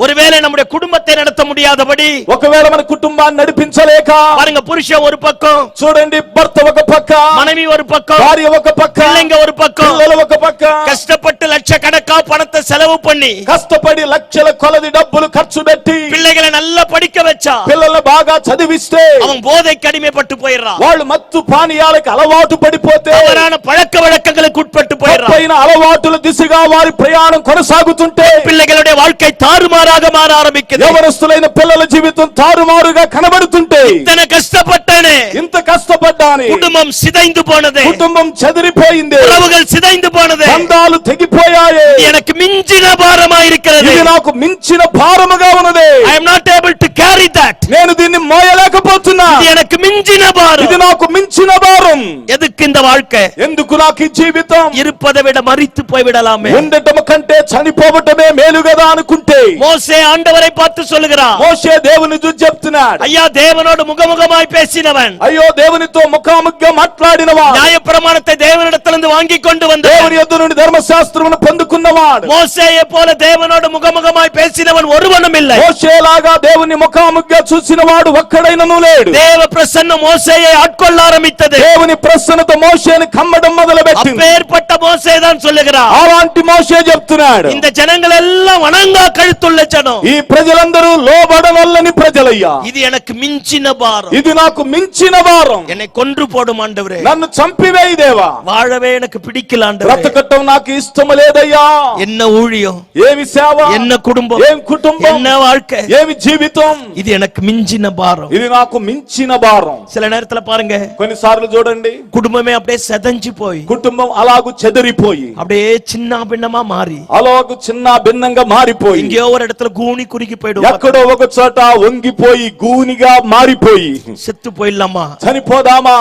ஒருவேளை நம்முடைய குடும்பத்தை நடத்த முடியாதபடி, ఒకవేళ మన కుటుంబాన్ని నడిపించలేక, பாருங்க, புருஷன் ஒரு பக்கம், చూడండి, భర్త ఒక పక్క, மனைவி ஒரு பக்கம், భార్య ఒక పక్క, பிள்ளைங்க ஒரு பக்கம், పిల్లలు ఒక పక్క, கஷ்டப்பட்டு லட்சக்கணக்கா பணத்தை செலவு பண்ணி కష్టపడి లక్షల కొలది డబ్బులు ఖర్చు పెట్టి பிள்ளைகளை நல்லா படிக்க வச்சா పిల్లల్ని బాగా చదివిస్తే அவன் போதைக்கு அடிமைப்பட்டு போயிடுறான், వాళ్ళు మత్తు పానీయాలకు అలవాటు పడిపోతే, தவறான பழக்க வழக்கங்களுக்கு உட்பட்டு போயிடுறான், తప్పైన అలవాటుల దిశగా వారి ప్రయాణం కొనసాగుతుంటే பிள்ளைகளுடைய வாழ்க்கை தாறுமாறாக மாற ஆரம்பிக்குது. యవనస్తులైన పిల్లల జీవితం తారుమారుగా కనబడుతుంటే, இத்தனை கஷ்டப்பட்டானே, ఇంత కష్టపడ్డాని குடும்பம் சிதைந்து போனது, కుటుంబం చెదిరిపోయింది, உறவுகள் சிதைந்து போனது, బంధాలు తెగిపోయాయి, எனக்கு మించిన భారమాயிருக்கிறது. ఇది నాకు మించిన భారముగా ఉన్నది. I am not able to carry that. నేను దీన్ని మోయలేకపోతున్నా. ఇది எனக்கு మించిన భారం. ఇది నాకు మించిన భారం. எதுக்கு இந்த வாழ்க்கை? ఎందుకు నాకు ఈ జీవితం? இருப்பதை விட மரித்து போய் விடலாமே. ఉండటం కంటే చనిపోవటమే మేలు కదా అనుకుంటే மோசே ஆண்டவரை பார்த்து சொல்லுகிறான். మోషే దేవుని చూసి చెప్తున్నాడు, ஐயா தேவனோடு முகமுகமாய் பேசினவன், అయ్యో దేవునితో ముఖాముఖిగా మాట్లాడినవాడు, நியாயப்பிரமாணத்தை தேவனிடத்திலிருந்து வாங்கி கொண்டு வந்தவன், దేవుని యొద్ద నుండి ధర్మశాస్త్రమును పొందుకున్నవాడు. மோசேயை போல தேவனோடு முகமுகமாய் பேசினவன் ஒருவனும் இல்லை. మోషేలాగా దేవుని ముఖాముఖిగా చూసినవాడు ఒక్కడైనను లేడు. தேவ பிரசன்னம் மோசேயை ஆட்கொள்ள ஆரம்பித்தது. దేవుని ప్రసన్నత మోషేని కమ్మడం మొదలుపెట్టింది. அப்பேற்பட்ட மோசே தான் சொல்லுகிறார், అలాంటి మోషే చెప్తున్నాడు, இந்த ஜனங்கள் எல்லாம் வணங்கா கழுத்துள்ள ஜனம், ఈ ప్రజలందరూ లోబడనొల్లని ప్రజలయ్యా, இது எனக்கு மிஞ்சின பாரம், ఇది నాకు మించిన భారం. என்னை கொன்று போடும் ஆண்டவரே, నన్ను చంపివేయి దేవా, வாழவே எனக்கு பிடிக்கல ஆண்டவரே, బ్రతకటం నాకు ఇష్టం లేదయ్యా. என்ன ஊழியம், ఏమి సేవ, என்ன குடும்பம், ఏం కుటుంబం, என்ன வாழ்க்கை, ఏమి జీవితం, இது எனக்கு மிஞ்சின பாரம். ఇది నాకు మించిన భారం. சில நேரத்துல பாருங்க, కొన్నిసార్లు చూడండి, குடும்பமே அப்படியே செதஞ்சு போய் కుటుంబం అలాగు చెదిరిపోయి, அப்படியே சின்ன பின்னமா மாறி, అలాగు చిన్న భిన్నంగా మారిపోయి, எங்கேயோ ஒரு இடத்துல கூனி குறுகி போயிடும், ఎక్కడో ఒక చోట వంగిపోయి గూనిగా మారిపోయి செத்து போயிடலாமா, చనిపోదామా?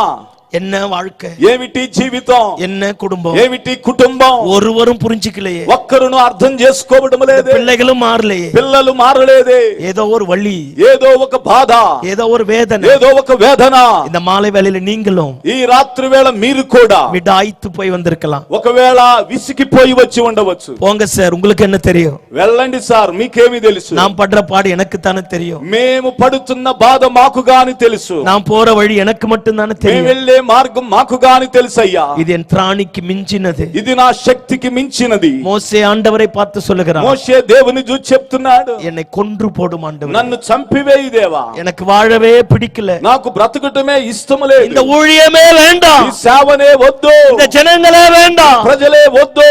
என்ன வாழ்க்கை, ఏమిటి జీవితం, என்ன குடும்பம், ఏమిటి కుటుంబం? ஒருவரும் புரிஞ்சுக்கலையே, ఒక్కరును అర్థం చేసుకోవడం లేదే, பிள்ளைகளும் மாறலையே, పిల్లలు మారలేదే, ஏதோ ஒரு வழி, ఏదో ఒక బాధ, ஏதோ ஒரு வேதனை. ఏదో ఒక వేదన. இந்த మాலை వేళలో நீங்களும் ఈ రాత్రి వేళ మీరు కూడా விடாய்த்து போய் வந்திருக்கலாம். ఒకవేళ విసిగిపోయి వచ్చి ఉండవచ్చు. போங்க சார், உங்களுக்கு என்ன தெரியும், వెళ్ళండి సార్, మీకేమి తెలుసు? நான் படுற பாடு எனக்கு தானே தெரியும், మేము పడుతున్న బాధ మాకు గాని తెలుసు, நான் போற வழி எனக்கு மட்டும் தானே మేము தெரியும், వెళ్ళే మార్గం మాకు గాని తెలుసయ్యా. இது என் திராணிக்கு மிஞ்சினது. ఇది నా శక్తికి మించినది. மோசே ஆண்டவரை பார்த்து சொல்லுகிறார், మోషే దేవుని చూసి చెప్తున్నాడు, என்னை கொன்று போடும் ஆண்டவர், నన్ను చంపివేయి దేవా, எனக்கு வாழவே பிடிக்கல, నాకు బ్రతకటమే ఇష్టం లేదు, இந்த ஊழியமே வேண்டாம், ఈ సేవనే వద్దు, இந்த జనங்களே வேண்டாம், ప్రజలే వద్దు,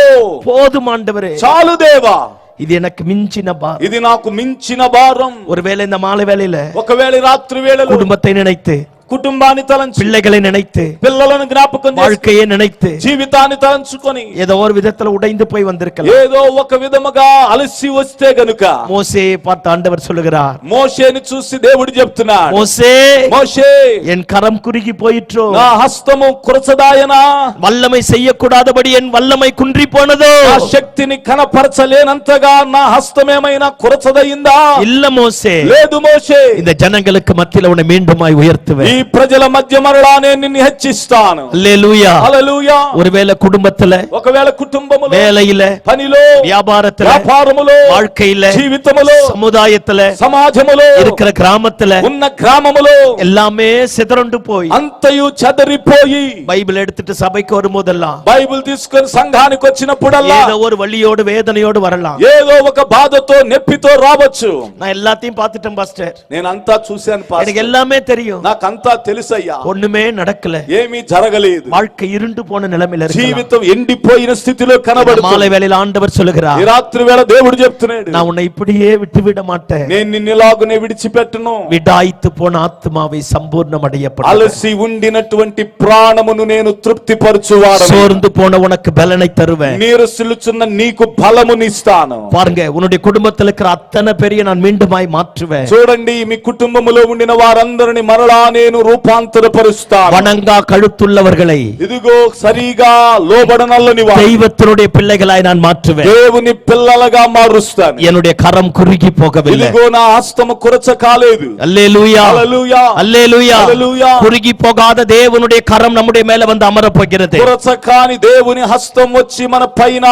போதும் ஆண்டவரே, చాలు దేవా, இது எனக்கு மிஞ்சின பாரம். ఇది నాకు మించిన భారం. ஒருவேளை இந்த மாலை வேளையில ఒకవేళ రాత్రి వేళలో குடும்பத்தை நினைத்து, కుటుంబాన్ని తలంచి, பிள்ளைகளை நினைத்து, పిల్లలను జ్ఞాపకం చేసి, வாழ்க்கையை நினைத்து జీవితాన్ని తలంచుకొని ஏதோ ஒரு விதத்துல உடைந்து போய் வந்திருக்கலாம். ఏదో ఒక విధముగా అలసి వస్తే గనుక மோசேயை பார்த்து ஆண்டவர் சொல்லுகிறார், మోషేని చూసి దేవుడు చెప్తున్నాడు, மோசே, మోషే, என் கரம் குறுகி போயிற்றோ, నా హస్తము కురచదాయనా, வல்லமை செய்யக்கூடாதபடி என் வல்லமை குன்றி போனதோ, నా శక్తిని కనపరచలేనంతగా నా హస్తమేమైనా కురచదయిందా? இல்ல மோசே, లేదు మోషే, இந்த ஜனங்களுக்கு மத்தியில உன்னை மீண்டுமாய் உயர்த்துவேன், ఈ ప్రజల మధ్య మరలా నేను నిన్ను హెచ్చిస్తాను. அல்லேலூயா. హల్లెలూయా. ஒருவேளை குடும்பத்துல, ఒకవేళ కుటుంబములో, வேலையில, పనిలో, வியாபாரத்துல, వ్యాపారములో, வாழ்க்கையில, జీవితములో, சமுதாயத்துல, సమాజములో, இருக்கிற கிராமத்துல ఉన్న గ్రామములో எல்லாமே சிதறண்டு போய் అంతయు చెదరిపోయి பைபிள் எடுத்துட்டு சபைக்கு வரும்போதெல்லாம் బైబిల్ తీసుకొని సంఘానికి వచ్చినప్పుడల్లా ஏதோ ஒரு வலியோடு வேதனையோடு வரலாம். ఏదో ఒక బాధతో నెప్పితో రావచ్చు. நான் எல்லாத்தையும் பார்த்துட்டேன் பாஸ்டர், నేను అంతా చూశాను எனக்கு పాస్టర్, எல்லாமே தெரியும், నాకంతా తెలుసయ్యా, ஒண்ணுமே நடக்கல, ఏమీ జరగలేదు, வாழ்க்கை இருண்டு போன நிலைமையில இருக்கு. జీవితం ఎండిపోయిన స్థితిలో மாலை కనబడుతుంది. வேளையில ஆண்டவர் சொல்லுகிறார், ఈ రాత్రి వేళ దేవుడు చెప్తున్నాడు, நான் உன்னை இப்படியே விட்டு விட மாட்டேன், నేను నిన్నులాగునే విడిచిపెట్టను. விடாய்த்து போன ஆத்மாவை சம்பூர்ணம் அடையப்படும், అలసి ఉండినటువంటి ప్రాణమును నేను తృప్తిపరచువాడను, சோர்ந்து போன உனக்கு பலனை தருவேன். నీరసిల్లుచున్న నీకు బలమునిస్తాను. பாருங்க, உன்னுடைய குடும்பத்தில் இருக்கிற அத்தனை பேரையும் நான் மீண்டுமாய் மாற்றுவேன். చూడండి, మీ కుటుంబములో ఉండిన వారందరిని మరలా నేను రూపాంతరపరుస్తాను. வணங்கா కழுத்துள்ளவர்களை ఇదిగో సరిగా లోబడనల్లని వారు தெய்வத்தினுடைய பிள்ளைகளாய் நான் மாற்றுவேன். దేవుని పిల్లలుగా మారుస్తాను. என்னுடைய కరం కురిగి పోகவில்லை. ఇదిగో నా హస్తము కురచ కాలేదు. அல்லேலூயா, హల్లెలూయా, அல்லேலூயா. హల్లెలూయా. குறுகி போகாத தேவனுடைய கரம் நம்முடைய மேல வந்து அமரப் போகிறது. కురచ కాని దేవుని హస్తం వచ్చి మన పైన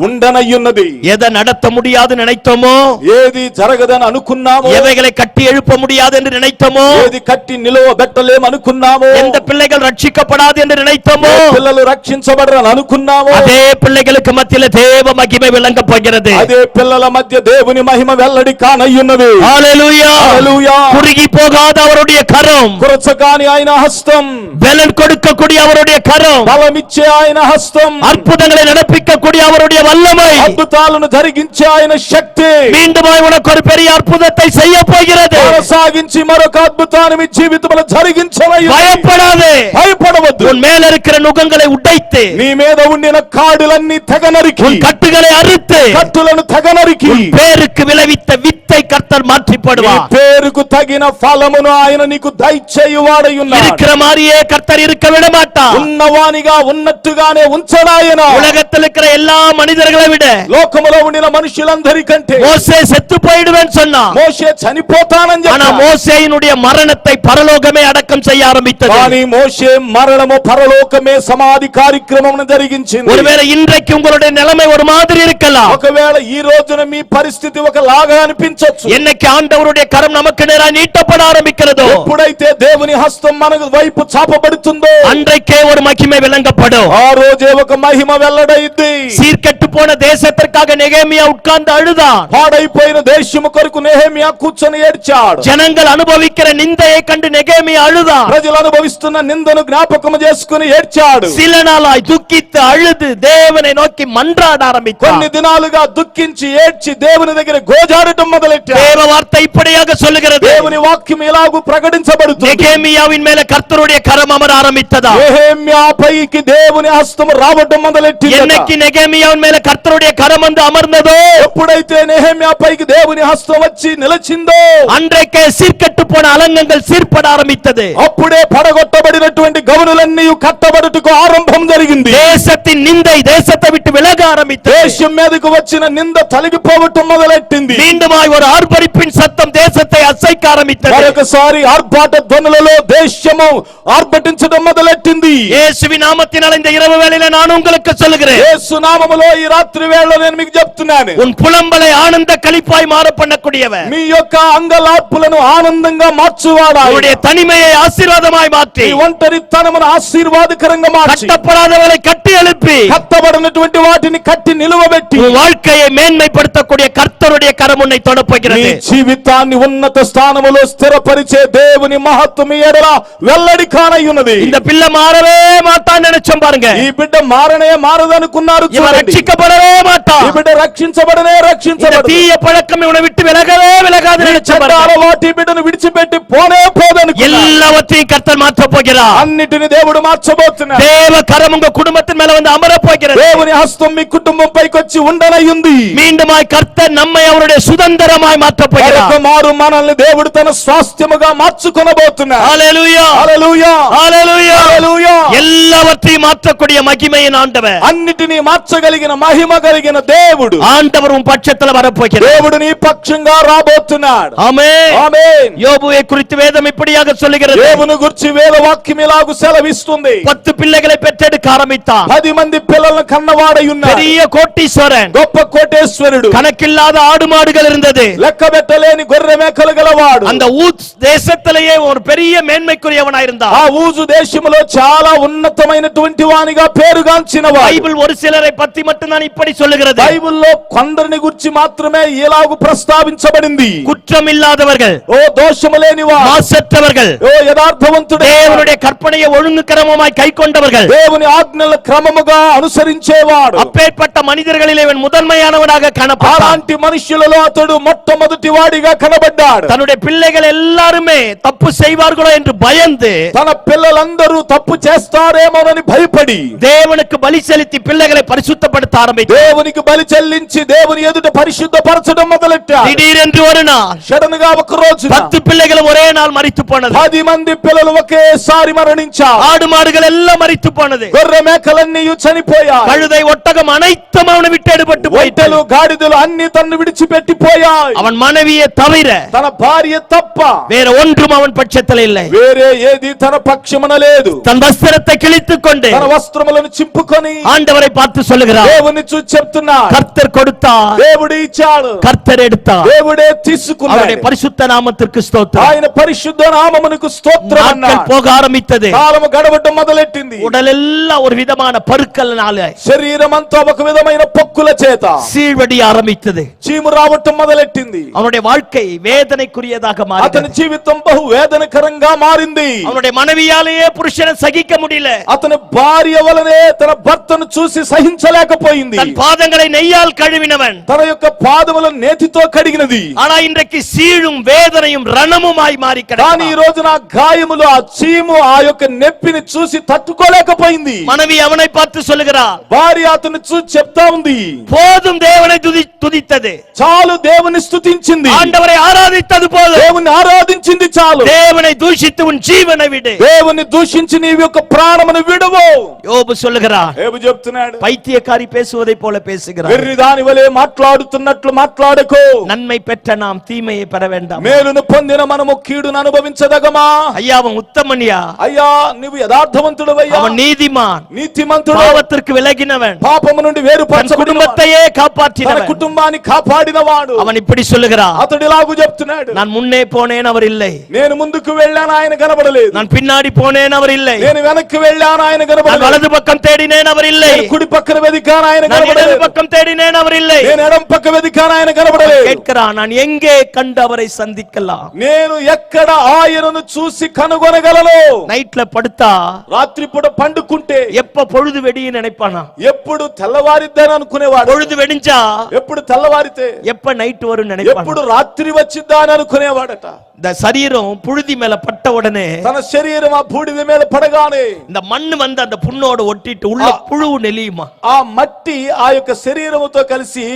ఉండనయ్యున్నది. எதை நடத்த முடியாது நினைத்தோமோ, ఏది జరగదని అనుకున్నామో, எவைகளை கட்டி எழுப்ப முடியாது என்று நினைத்தோமோ, ఏది కట్టి నిలవబెట్టలేం అనుకున్నామో, எந்த பிள்ளைகள் ரட்சிக்கப்படாது என்று நினைத்தோமோ, పిల్లలు రక్షించబడరని అనుకున్నామో, அதே பிள்ளைகளுக்கு மத்தியில தேவ மகிமை விளங்க போகிறது. అదే పిల్లల మధ్య దేవుని మహిమ వెల్లడి కానయ్యున్నది. ஹல்லேலூயா, హల్లెలూయా. குறுகி போகாத அவருடைய கரம், కురచ కాని ఆయన హస్తం, பலன் கொடுக்கக்கூடிய அவருடைய கரம், బలమిచ్చే ఆయన హస్తం, அற்புதங்களை நடப்பிக்கக்கூடிய அவருடைய வல்லமை అద్భుతాలను జరిగించే ఆయన శక్తి மீண்டுமாய் உனக்கு ஒரு பெரிய அற்புதத்தை செய்ய போகிறது. కొనసాగించి మరొక అద్భుతాన్ని మీ జీవితంలో కరిగించవయ్యున్నది. பயப்படாதே, భయపడవద్దు. உன் மேல இருக்கிற நுகங்களை உடைத்து, నీ మీద ఉండిన కాడులన్నీ తెగనరికి, உன் கட்டுகளை அறுத்து, కట్టులను తెగనరికి, உன் பேருக்கு விளைவித்த வித்தை கர்த்தர் மாற்றி నీ போடுவார். పేరుకు తగిన ఫలమును ఆయన నీకు దయచేయువాడై ఉన్నాడు. இருக்கிற மாதிரியே கர்த்தர் இருக்க விட மாட்டார். ఉన్నవానిగా ఉన్నట్టుగానే ఉంచడాయన. உலகத்தில் இருக்கிற எல்லா மனிதர்களை விட లోకములో ఉండిన మనుషులందరికంటే மோசே செத்து போயிடுவேன்னு சொன்னான். మోషే చనిపోతానని ஆனா చెప్పాడు. மோசேயினுடைய மரணத்தை பரலோகமே அடக்கம் செய்ய ஆரம்பித்தது. కానీ మోషే మరణము పరలోకమే సమాధి కార్యక్రమమును జరిగించింది. ஒருவேளை இன்றைக்கு உங்களுடைய நிலைமை ஒரு மாதிரி இருக்கலாம். ఒకవేళ ఈ రోజున మీ పరిస్థితి ఒకలాగా అనిపించొచ్చు. என்னைக்கு ஆண்டவருடைய கரம் நமக்கு நேரா நீட்டப்பட ஆரம்பிக்கிறதோ, ఎప్పుడైతే దేవుని హస్తం మన వైపు చాపబడుతుందో அன்றைக்கே ஒரு மகிமை விளங்கப்படும். ఆ రోజే ఒక మహిమ వెల్లడైంది. சீர்கெட்டு போன தேசத்திற்காக நெகேமியா உட்கார்ந்து அழுதான். పాడైపోయిన దేశము కొరకు నెహెమియా కూర్చొని ఏడ్చాడు. ஜனங்கள் அனுபவிக்கிற நிந்தையை கண்டு நெகேமியா அழுதான். ప్రజలు అనుభవిస్తున్న నిందను జ్ఞాపకం చేసుకుని ఏడ్చాడు. சில நாளாய் துக்கித்து அழுது தேவனை நோக்கி மன்றாட ஆரம்பித்தான். కొన్ని దినాలుగా దుఃఖించి ఏడ్చి దేవుని దగ్గర గోజాడటం మొదలెట్టాడు. தேவ வார்த்தை இப்படியாக சொல்லுகிறது. దేవుని వాక్యం ఇలాగూ ప్రకటించబడుతుంది. நெகேமியாவின் மேல கர்த்தருடைய கரம் அமர ஆரம்பித்ததா. నెహెమియా పైకి దేవుని హస్తం రావటం మొదలెట్టింది. என்னைக்கு நெகேமியாவின் மேல கர்த்தருடைய கரம் வந்து அமர்ந்ததோ, ఎప్పుడైతే నెహెమియా పైకి దేవుని హస్తం వచ్చి నిలిచిందో, அன்றைக்கே சீர்கெட்டு போன அலங்கங்கள் சீர்பட ஆரம்பித்தது. అప్పుడే పడగొట్టబడినటువంటి గవనులన్నీ కట్టబడుటకు ఆరంభం జరిగింది. தேசத்தின் நிந்தை தேசத்தை விட்டு விலக ஆரம்பித்தது. దేశం మీదకు వచ్చిన నింద తొలగిపోవటం మొదలెట్టింది. மீண்டுமாய் ஒரு ஆர்ப்பரிப்பின் சத்தம் தேசத்தை அசைக்க ஆரம்பித்தது. మరొకసారి ఆర్భాట ధ్వనులలో దేశము ఆర్భటించడం మొదలెట్టింది. இயேசுவின் நாமத்தினால் இந்த இரவு வேளையில நான் உங்களுக்கு சொல்லுகிறேன், యేసు నామములో ఈ రాత్రి వేళ నేను మీకు చెప్తున్నాను, உன் புலம்பலை ஆனந்த களிப்பாய் மாற பண்ணக்கூடியவர், మీ యొక్క అంగలార్పులను ఆనందంగా మార్చువాడా, உன்னுடைய தனிமையை ஆசீர்வாதமாய் மாற்றி, ఈ ఒంటరితనమును ఆశీర్వాదకరంగా మార్చి, கட்டப்படாதவர்களை கட்டி எழுப்பி, కట్టబడినటువంటి వాటిని కట్టి నిలువబెట్టి, உன் வாழ்க்கையை மேன்மைப்படுத்தக்கூடிய கர்த்தருடைய கரம் உன்னை నీ தொடப்போகிறது. జీవితాన్ని ఉన్నత స్థానములో స్థిరపరిచే దేవుని మహత్వం మీ ఎడల వెల్లడి కానయ్యున్నది. இந்த பிள்ளை மாறவே மாட்டான்னு நினைச்சோம் பாருங்க. ఈ బిడ్డ మారనే మారదనుకున్నారు இவன் చూడండి. ரட்சிக்கப்படவே மாட்டான். ఈ బిడ్డ రక్షించబడనే இந்த రక్షించబడదు. தீய பழக்கம் இவனை விட்டு விலகவே விலகாது நினைச்சோம் చెడ్డ பாருங்க. అలవాటు ఈ బిడ్డను విడిచిపెట్టి పోనే పోదనుకున్నారు. எல்லாவற்றையும் கர்த்தர் மாற்ற போகிறார். అన్నిటిని దేవుడు మార్చబోతున్నాడు. தேவ கரம் உங்க குடும்பத்தின் மேல வந்து அமர போகிறது. దేవుని హస్తం మీ కుటుంబం పైకి వచ్చి ఉండనయ్యుంది. மீண்டுமாய் கர்த்தர் நம்மை அவருடைய சுதந்திரமாய் மாற்ற போகிறார். మరొక మారు మనల్ని దేవుడు తన స్వాస్థ్యముగా మార్చుకొనబోతున్నాడు. ஹalleluya, హల్లెలూయా, ஹalleluya, హల్లెలూయా. எல்லாவற்றையும் மாற்றக்கூடிய மகிமையின் ஆண்டவர், అన్నిటినీ మార్చగలిగిన మహిమ కలిగిన దేవుడు, ஆண்டவர் உன் பட்சத்துல வரப்போகிறார். దేవుడు నీ పక్షంగా రాబోతున్నాడు. ஆமென். ఆమేన్. யோபுவை குறித்து வேதம் இப்படியாக சொல்லுகிறது, దేవుని గురించి వేద వాక్యం ఇలాగు సెలవిస్తుంది. 10 பிள்ளைகளை பெற்றெடுக்க ஆரம்பித்தான். 10 మంది పిల్లలను కన్నవాడై ఉన్నాడు. பெரிய கோட்டீஸ்வரன், గొప్ప కోటేశ్వరుడు, கணக்கில்லாத ஆடு மாடுகள் இருந்தது. లెక్క పెట్టలేని గొర్రె మేకలు గలవాడు. அந்த ஊத் தேசத்திலேயே ஒரு பெரிய மேன்மைக்குரியவனாயிருந்தான். ఆ ఊజు దేశములో చాలా ఉన్నతమైనటువంటి వానిగా పేరుగాంచినవాడు. பைபிள் ஒரு சிலரை பத்தி மட்டும் தான் இப்படி சொல்லுகிறது. బైబిల్లో కొందరిని గురించి మాత్రమే ఇలాగు ప్రస్తావించబడింది. குற்றம் இல்லாதவர்கள், ఓ దోషము లేనివాడు, மாசற்றவர்கள், ఓ యథార్థవంతుడు, தேவனுடைய கற்பனையை ஒழுங்கு கிரமமாய் கைக்கொண்டவர்கள், దేవుని ఆజ్ఞల క్రమముగా అనుసరించేవాడు. அப்பேற்பட்ட மனிதர்களில் இவன் முதன்மையானவனாக காணப்பட்டான். అలాంటి మనుషులలో అతడు మొట్టమొదటి వాడిగా కనబడ్డాడు. தன்னுடைய பிள்ளைகள் எல்லாருமே தப்பு செய்வார்களோ என்று பயந்து తన పిల్లలందరూ తప్పు చేస్తారేమోనని భయపడి தேவனுக்கு பலி செலுத்தி பிள்ளைகளை பரிசுத்தப்படுத்த ஆரம்பித்தார். దేవునికి బలి చెల్లించి దేవుని ఎదుట పరిశుద్ధపరచడం మొదలెట్టాడు. திடீரென்று ஒரு நாள் సడన్ గా ఒక రోజు 10 பிள்ளைகளும் ஒரே நாள் மரித்து போனது. 10 మంది పిల్లలు ఒకేసారి మరణించారు. ஆடு மாடுகள் எல்லாம் மரித்து போனது. గొర్రె మేకలన్నీ చనిపోయాయి. கழுதை ஒட்டகம் அனைத்தும் அவனை விட்டு எடுபட்டு ఒంటెలు போயிட்டது. గాడిదలు అన్ని తన్ను విడిచిపెట్టి పోయాయి. அவன் மனைவியை தவிர తన భార్య తప్ప வேற ஒன்றும் அவன் பட்சத்தில் இல்லை. వేరే ఏది తన పక్షమున లేదు. தன் வஸ்திரத்தை கிழித்துக் கொண்டு తన వస్త్రములను చింపుకొని ஆண்டவரை பார்த்து சொல்லுகிறார், దేవుని చూసి చెప్తున్నాడు, கர்த்தர் கொடுத்தார், దేవుడు ఇచ్చాడు, கர்த்தர் எடுத்தார், దేవుడే அவருடைய తీసుకున్నాడు. பரிசுத்த நாமத்திற்கு ஸ்தோத்திரம். ఆయన పరిశుద్ధ నామమునకు స్తోత్రం நாட்கள் అన్నాడు. போக ఆరంభిத்தது. కాలము గడవటం మొదలెట్టింది. உடலெல்லாம் ஒரு விதமான பருக்கல்னால శరీరమంతా ఒక విధమైన పొక్కుల చేత சீழ்வடி ஆரம்பித்தது. చీము రావటం మొదలెట్టింది. அவனுடைய வாழ்க்கை வேதனைக்குரியதாக అతని மாறியது. జీవితం బహు వేదనకరంగా మారింది. அவனுடைய மனைவியாலேயே புருஷனை சகிக்க முடியல. అతని భార్య వలనే తన భర్తను చూసి సహించలేకపోయింది. தன் பாதங்களை நெய்யால் கழுவினவன், తన యొక్క పాదములను నేతితో కడిగినది. ஆனா இன்றைக்கு சீழும் வேதனையும் ரணமுமாய் மாறி కానీ ఈ கிடக்கிறான். రోజున ఆ గాయములు, ఆ చీము, ఆ యొక్క నొప్పిని చూసి తట్టుకోలేకపోయింది. மனைவி அவனை பார்த்து சொல்லுகிறார், భార్య అతన్ని చూసి చెప్తా ఉంది, போதும் தேவனை துதித்தது, చాలు దేవుని స్తుతించింది, ஆண்டவரை ஆராதித்தது போதும், దేవుని ఆరాధించింది చాలు, தேவனை தூஷித்து உன் ஜீவனை விடு, దేవుని దూషించి నీ యొక్క ప్రాణమును విడువు. యోబు சொல்லுகிறார், యోబు చెప్తున్నాడు, பைத்தியக்காரி பேசுவதை போல பேசுகிறார், వెర్రి దాని వలె మాట్లాడుతున్నట్లు మాట్లాడకు. நன்மை பெற்ற நாம் தீமையை பெற வேண்டாம். మేలును పొందిన మనము కీడును అనుభవించదగమా? ஐயா அவன் உத்தமனியா, అయ్యా నువ్వు యథార్థవంతుడవయ్యా, அவன் நீதிமான், నీతిమంతుడు, பாவத்திற்கு விலகினவன், పాపము నుండి தன் వేరుపరచబడిన குடும்பத்தையே తన காப்பாற்றினவன். కుటుంబాన్ని కాపాడినవాడు. அவன் இப்படி சொல்லுகிறான், అతడు ఇలాగూ చెప్తున్నాడు, நான் முன்னே போனேன் அவர் இல்லை, నేను ముందుకు వెళ్ళాను ఆయన కనబడలేదు, நான் பின்னாடி போனேன் அவர் இல்லை, నేను వెనక్కి వెళ్ళాను ఆయన நான் కనబడలేదు, வலது பக்கம் தேடினேன் அவர் இல்லை, నేను కుడి పక్కన వెదికాను ఆయన நான் இடது కనబడలేదు, பக்கம் தேடினேன் அவர் இல்லை. నేను ఎడం పక్క వెదికాను ఆయన కనబడలేదు. கேட்கிறான், நான் எங்கே கண்டு அவரை சந்திக்கலாம்? నేను ఎక్కడ ఆయనను చూసి కనుగొనగలను? நைட்ல படுத்தா రాత్రిపూట పండుకుంటే எப்ப பொழுது வெடியும் நினைப்பானா? ఎప్పుడు తెల్లవారిద్దని అనుకునేవాడు, பொழுது వెడించా ఎప్పుడు తెల్లవారితే எப்ப நைட் வரும் நினைப்பானா? ఎప్పుడు రాత్రి వచ్చిద్దా అని అనుకునేవాడట. இந்த சரீரம் புழுதி மேல பட்ட உடனே తన శరీరం ఆ బూడిద మీద పడగానే இந்த மண்ணு வந்து அந்த புண்ணோட ஒட்டிட்டு உள்ள புழு நெளியுமா? ఆ మట్టి ఆ యొక్క శరీరముతో కలిసి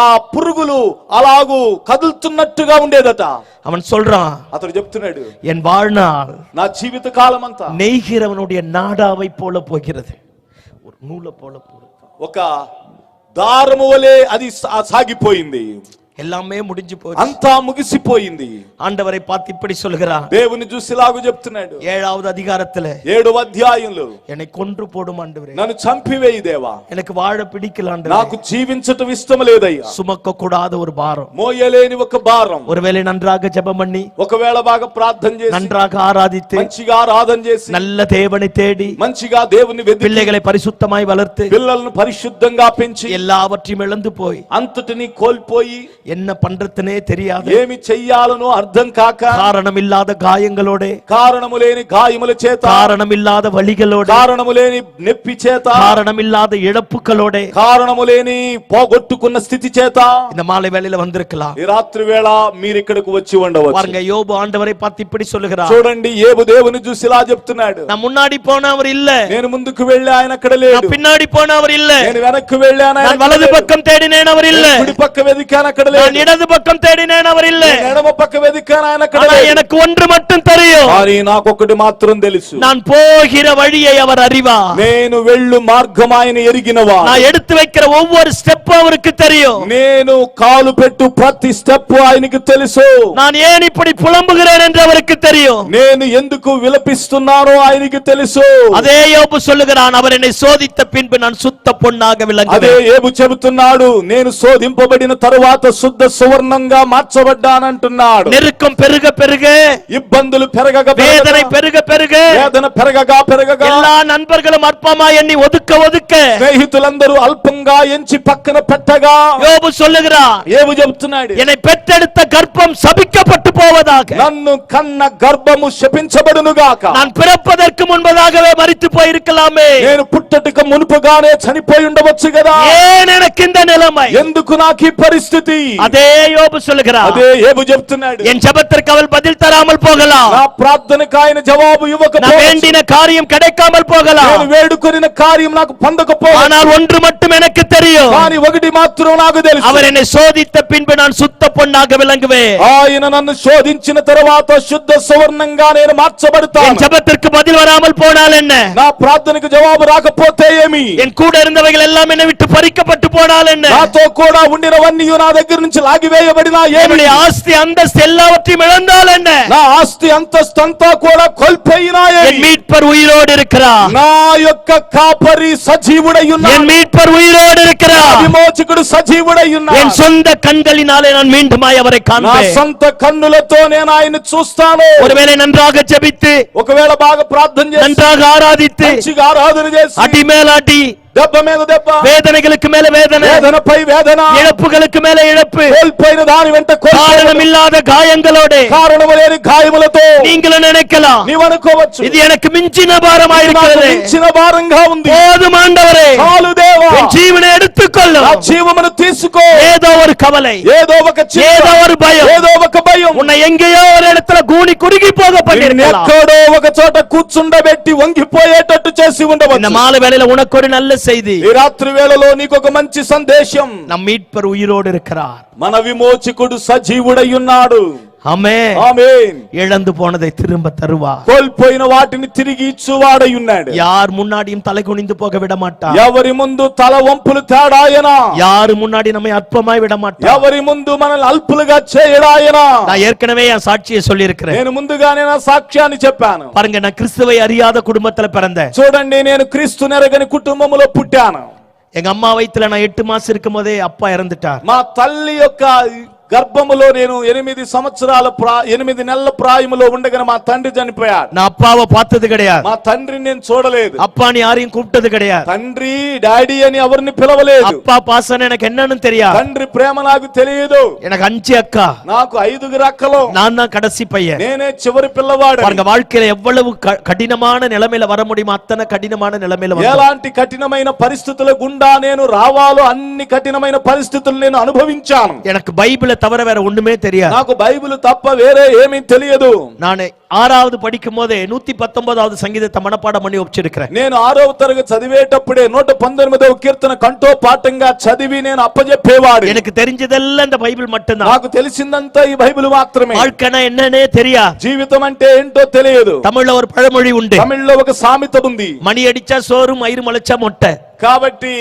ఆ పురుగులు అలాగూ కదులుతున్నట్టుగా ఉండేదట. அவன் சொல்றான், అతడు చెప్తున్నాడు, என் வாழ்நாள் నా జీవిత కాలం అంతా நெய்கிறவனுடைய நாடாவை போல போகிறது, ஒரு நூலை போல போகிறது, ఒక దారము వలె అది సాగిపోయింది, எல்லாமே முடிஞ்சு போச்சு, అంతా ముగిసిపోయింది. ஆண்டவரை பார்த்து இப்படி சொல்கிறான், దేవుని చూసిలాగు చెప్తున్నాడు, 7வது அதிகாரத்துல 7వ అధ్యాయంలో, என்னை கொன்று போடும் ஆண்டவரே, నన్ను చంపివేయి దేవా, எனக்கு வாழ பிடிக்கல ஆண்டவரே, నాకు జీవించటం ఇష్టం లేదయ్యా, சுமக்க கூடாத ஒரு பாரம், మోయలేని ఒక భారం. ஒருவேளை நன்றாக ஜெபம் பண்ணி, ఒకవేళ బాగా ప్రార్థన చేసి, நன்றாக ஆராதித்து, మంచిగా ఆరాధన చేసి, நல்ல தேவனை தேடி, మంచిగా దేవుని వెతికి, பிள்ளைகளை பரிசுத்தமாய் வளர்த்து, పిల్లలను పరిశుద్ధంగా పెంచి, எல்லாவற்றையும் இழந்து போய் అంతటిని కోల్పోయి, என்ன பண்றதுனே தெரியாது, ఏమి చెయ్యాలనో అర్థం కాక, காரணமில்லாத காயங்களோட, కారణము లేని గాయముల చేత, காரணமில்லாத వలిகளோட, కారణము లేని నొప్పి చేత, காரணமில்லாத இழப்புகளோட, కారణము లేని పోగొట్టుకున్న స్థితి చేత இந்த மாலை வேளையில வந்திருக்கலாம். ఈ రాత్రి వేళ మీరు ఇక్కడికి వచ్చి ఉండవచ్చు. பாருங்க, யோபு ஆண்டவரை பார்த்து இப்படி சொல்லுகிறார், చూడండి, యేబు దేవుని చూసి ఇలా చెప్తున్నాడు, நான் முன்னாடி போன அவர் இல்ல, నేను ముందుకు వెళ్ళి ఆయన అక్కడ లేడు, நான் பின்னாடி போன அவர் இல்ல, నేను వెనక్కి వెళ్ళాను ఆయన நான் வலது பக்கம் தேடினேன் அவர் இல்ல, కుడి పక్క వెదికాను అక్కడ நான் లేడు, இடது பக்கம் தேடினேன் அவர் இல்ல, నేను ఎడమ పక్క వెదికాను ఆయన అక్కడ ஆனா లేడు. எனக்கு ஒன்று மட்டும் தெரியும், కానీ నాకొకటి మాత్రం తెలుసు, நான் போகிற வழியை அவர் அறிவார், నేను వెళ్ళు మార్గం ఆయన ఎరిగినవా, நான் எடுத்து வைக்கிற ஒவ்வொரு ஸ்டெப் அவருக்கு தெரியும், నేను కాలు పెట్టు ప్రతి స్టెప్ ఆయనకి తెలుసు, நான் ஏன் இப்படி புலம்புகிறேன் என்று அவருக்கு தெரியும், నేను ఎందుకు విలపిస్తున్నానో ఆయనకి తెలుసు. அதே யோபு சொல்லுகிறான், அவர் என்னை சோதித்த பின்பு நான் சுத்த பொன்னாக అదే விளங்குவேன். యేబు చెబుతున్నాడు, నేను శోధింపబడిన తరువాత శుద్ధ సువర్ణంగా మార్చబడ్డానంటున్నాడు. நெருக்கம் பெருக பெருக, ఇబ్బందులు పెరగగా வேதனை பெருக பெருக, వేదన పెరగగా పెరగగా, எல்லா நண்பர்களும் அற்பமா எண்ணி ஒதுக்க ஒதுக்க, స్నేహితులందరూ అల్పంగా ఎంచి పక్కన పెట్టగా, யோபு சொல்லுகிறார், యేబు చెబుతున్నాడు, என்னை பெற்றெடுத்த கர்ப்பம் சபிக்கப்பட்டு போவதாக, నన్ను కన్న గర్భము శపించబడునుగాక, நான் பிறப்பதற்கு முன்பதாகவே மரித்து போயிருக்கலாமே, నేను పుట్టటిక మునుపుగానే చనిపోయి ఉండవచ్చు కదా, ஏன் எனக்கு இந்த நிலைமை? ఎందుకు నాకు ఈ పరిస్థితి? அதே யோபு சொல்லுகிறார், అదే యేబు చెప్తున్నాడు, என் ஜெபத்திற்கு அவள் பதில் தராமல் போகலாம், నా ప్రార్థనకు ఆయన జవాబు நான் ఇవ్వకపోవచ్చు, வேண்டின காரியம் கிடைக்காமல் போகலாம், నేను వేడుకొనిన కార్యం నాకు పొందకపోవచ్చు, ஆனால் ஒன்று மட்டும் எனக்கு தெரியும், కానీ ఒకటి మాత్రం నాకు తెలుసు, அவர் என்னை சோதித்த பின்பு நான் சுத்த பொன்னாக விளங்குவேன், ఆయన నన్ను శోధించిన తరువాత శుద్ధ సువర్ణంగా నేను என் మార్చబడతాను. ஜெபத்திற்கு பதில் வராமல் போனால் என்ன, నా ప్రార్థనకు జవాబు రాకపోతే ఏమి, என் கூட இருந்தவைகள் எல்லாம் என்னை விட்டு பறிக்கப்பட்டு போனால் என்ன, నాతో కూడా ఉండినవన్నీ నా దగ్గర నుంచి లాగివేయబడినా ఏమి, என்னுடைய ఆస్తి அந்தஸ்து எல்லாவற்றையும் இழந்தால் என்ன, నా ఆస్తి అంతస్తు అంతా కూడా కోల్పోయినా என் ఏమి, மீட்பர் உயிரோடு இருக்கிறார், నా యొక్క కాపరి సజీవుడై ఉన్నాడు, என் மீட்பர் உயிரோடு இருக்கிறார், విమోచకుడు సజీవుడై ఉన్నాడు, என் சொந்த கண்களினாலே நான் மீண்டுமாய் அவரை నా காண்பேன். సొంత కన్నులతో నేను ఆయన చూస్తాను. ஒருவேளை நன்றாக ஜெபித்து, ఒకవేళ బాగా ప్రార్థన చేసి, நன்றாக ஆராதித்து, మంచిగా ఆరాధన చేసి, அடி மேல் அடி, దెబ్బ మీద దెబ్బ, வேதனைகளுக்கு மேல வேதனை, వేదనపై వేదన, இழப்புகளுக்கு மேல இழப்பு, కోల్పోయిన దాని వెంట காரணம் இல்லாத காயங்களோட కారణము లేని గాయములతో நீங்களும் நினைக்கலாம், నీవు అనుకోవచ్చు, இது எனக்கு மிஞ்சின பாரமா నాకు இருக்கிறது, మించిన భారంగా ఉంది, போதும் ஆண்டவரே, చాలు దేవా, என் ஜீவனை எடுத்துக்கொள்ளும், నా జీవమును తీసుకో, ஏதோ ஒரு கவலை, ఏదో ఒక చింత, ஏதோ ஒரு பயம் ఏదో ఒక భయం உன்னை எங்கேயோ ஒரு இடத்துல கூனி குறுகி போக பண்ணிருக்கலாம். ఎక్కడో ఒక చోట కూర్చుండబెట్టి వంగిపోయేటట్టు చేసి இந்த ఉండవచ్చు. மாலை வேளையில உனக்கு ஒரு நல்ல செய்தி. ఈ రాత్రి వేళలో నీకు ఒక మంచి సందేశం. நம் மீட்பர் உயிரோடு இருக்கிறார். మన విమోచకుడు సజీవుడై ఉన్నాడు. ஆமென். ఆమేన్. இழந்து போனதை திரும்ப தருவார். కోల్పోయిన వాటిని తిరిగి ఇచ్చువాడై ఉన్నాడు. யார் முன்னாடியும் தலை குனிந்து போக விட மாட்டார். ఎవరి ముందు తల వంపులు తేడాయన. யார் முன்னாடி நம்மை அற்பமாய் விட மாட்டார். ఎవరి ముందు మనల్ని అల్పులుగా చేయడాయన. நான் ஏற்கனவே என் சாட்சியை சொல்லி இருக்கிறேன். నేను ముందుగానే నా సాక్ష్యాన్ని చెప్పాను. பாருங்க, நான் கிறிஸ்துவை அறியாத குடும்பத்துல பிறந்தேன். చూడండి, నేను క్రీస్తు నెరగని కుటుంబములో పుట్టాను. எங்க அம்மா வயித்துல நான் 8 மாசம் இருக்கும் போதே அப்பா இறந்துட்டார். మా తల్లి యొక్క గర్భములో నేను 8 నెలల ప్రాయములో ఉండగానే మా తండ్రి చనిపోయాడు. நான் అప్పాவை பார்த்தது கிடையாது. మా తండ్రిని నేను చూడలేదు. அப்பான்னு யாரையும் கூப்பிட்டது கிடையாது. తండ్రి డాడీ అని ఎవరిని పిలవలేదు. அப்பா பாசம் எனக்கு என்னன்னு தெரியாது. తండ్రి ప్రేమ నాకు తెలియదు. எனக்கு 5 అక్క. నాకు 5 అక్కలు. நான் தான் கடைசி பையன். నేనే చివరి పిల్లవాడు. பாருங்க, வாழ்க்கையில எவ்வளவு கடினமான நிலைமையில வர முடியுமோ అత్తన కఠినமான నిలమేల వస్తాను. ఎలాంటి కఠినమైన పరిస్థితుల గుండా నేను రావాలో అన్ని కఠినమైన పరిస్థితులు నేను అనుభవించాను. எனக்கு బైబిల్ தவிர வேற ஒண்ணுமே தெரியாது. నాకు బైబిల్ తప్ప వేరే ఏమీ తెలియదు. நான் 6வது படிக்கும் போதே 119வது సంగీతத்தை மனப்பாடம் பண்ணி வச்சிருக்கிறேன். నేను 6వ తరగతి చదివేటప్పుడే 119వ కీర్తన కంఠో పాఠంగా చదివి నేను అప్పజెప్పేవాడు. எனக்கு தெரிஞ்சதெல்லாம் இந்த பைபிள் மட்டும்தான். నాకు తెలిసిందంతా ఈ బైబిల్ మాత్రమే. வாழ்க்கைனா என்னன்னே தெரியாது. జీవితం అంటే ఏంటో తెలియదు. தமிழ்ல ஒரு பழமொழி உண்டு. తమిళ్లో ఒక సామెత ఉంది. மணி அடிச்சா சோறும் மயிறு முளைச்சா மொட்டை. కాబట్టి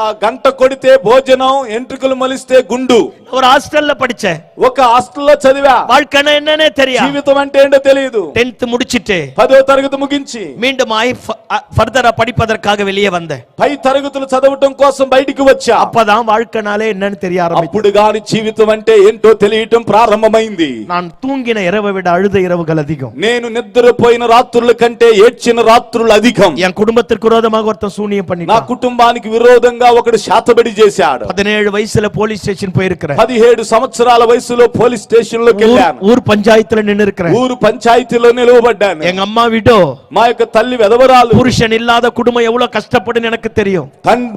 ఆ గంట కొడితే భోజనం, ఎంట్రుకలు మలిస్తే గుండు. ஒரு ஹாஸ்டல்ல படிச்சேன். ఒక హాస్టల్లో చదివా. வாழ்க்கைனா என்னன்னே தெரியாது. జీవితం అంటే ఏంటో తెలియదు. 10th முடிச்சிட்டு 10వ తరగతి ముగించి மீண்டும் ஃபர்தரா படிப்பதற்காக வெளியே வந்தேன். పై తరగతులు చదవటం కోసం బయటికి వచ్చా. அப்பதான் வாழ்க்கைனாலே என்னன்னு தெரிய ஆரம்பிச்சது. అప్పుడు గాని జీవితం అంటే ఏంటో తెలియటం ప్రారంభమైంది. நான் தூங்கின இரவை விட அழுத இரவுகள் அதிகம். నేను నిద్రపోయిన రాత్రుల కంటే ఏడ్చిన రాత్రులు అధికం. என் குடும்பத்திற்கு விரோதமாக ஒருத்தன் சூனியம் నా பண்ணிட்டான். కుటుంబానికి విరోధంగా ఒకడు శాతబడి చేశాడు. 17 வயசுல போலீஸ் ஸ்டேஷன் போயிருக்கிறேன். 17 సంవత్సరాల వయసులో పోలీస్ స్టేషన్ లోకి వెళ్ళాను. ஊர் பஞ்சாயத்துல நின்னு இருக்கிறேன். ఊరు పంచాయతీలో నిలవబడ్డాను. எங்க అమ్மா வீடோ, మా యొక్క తల్లి వెదవరాలు. புருஷன் இல்லாத குடும்பம் எவ்வளவு கஷ்டப்படுன்னு எனக்கு தெரியும்.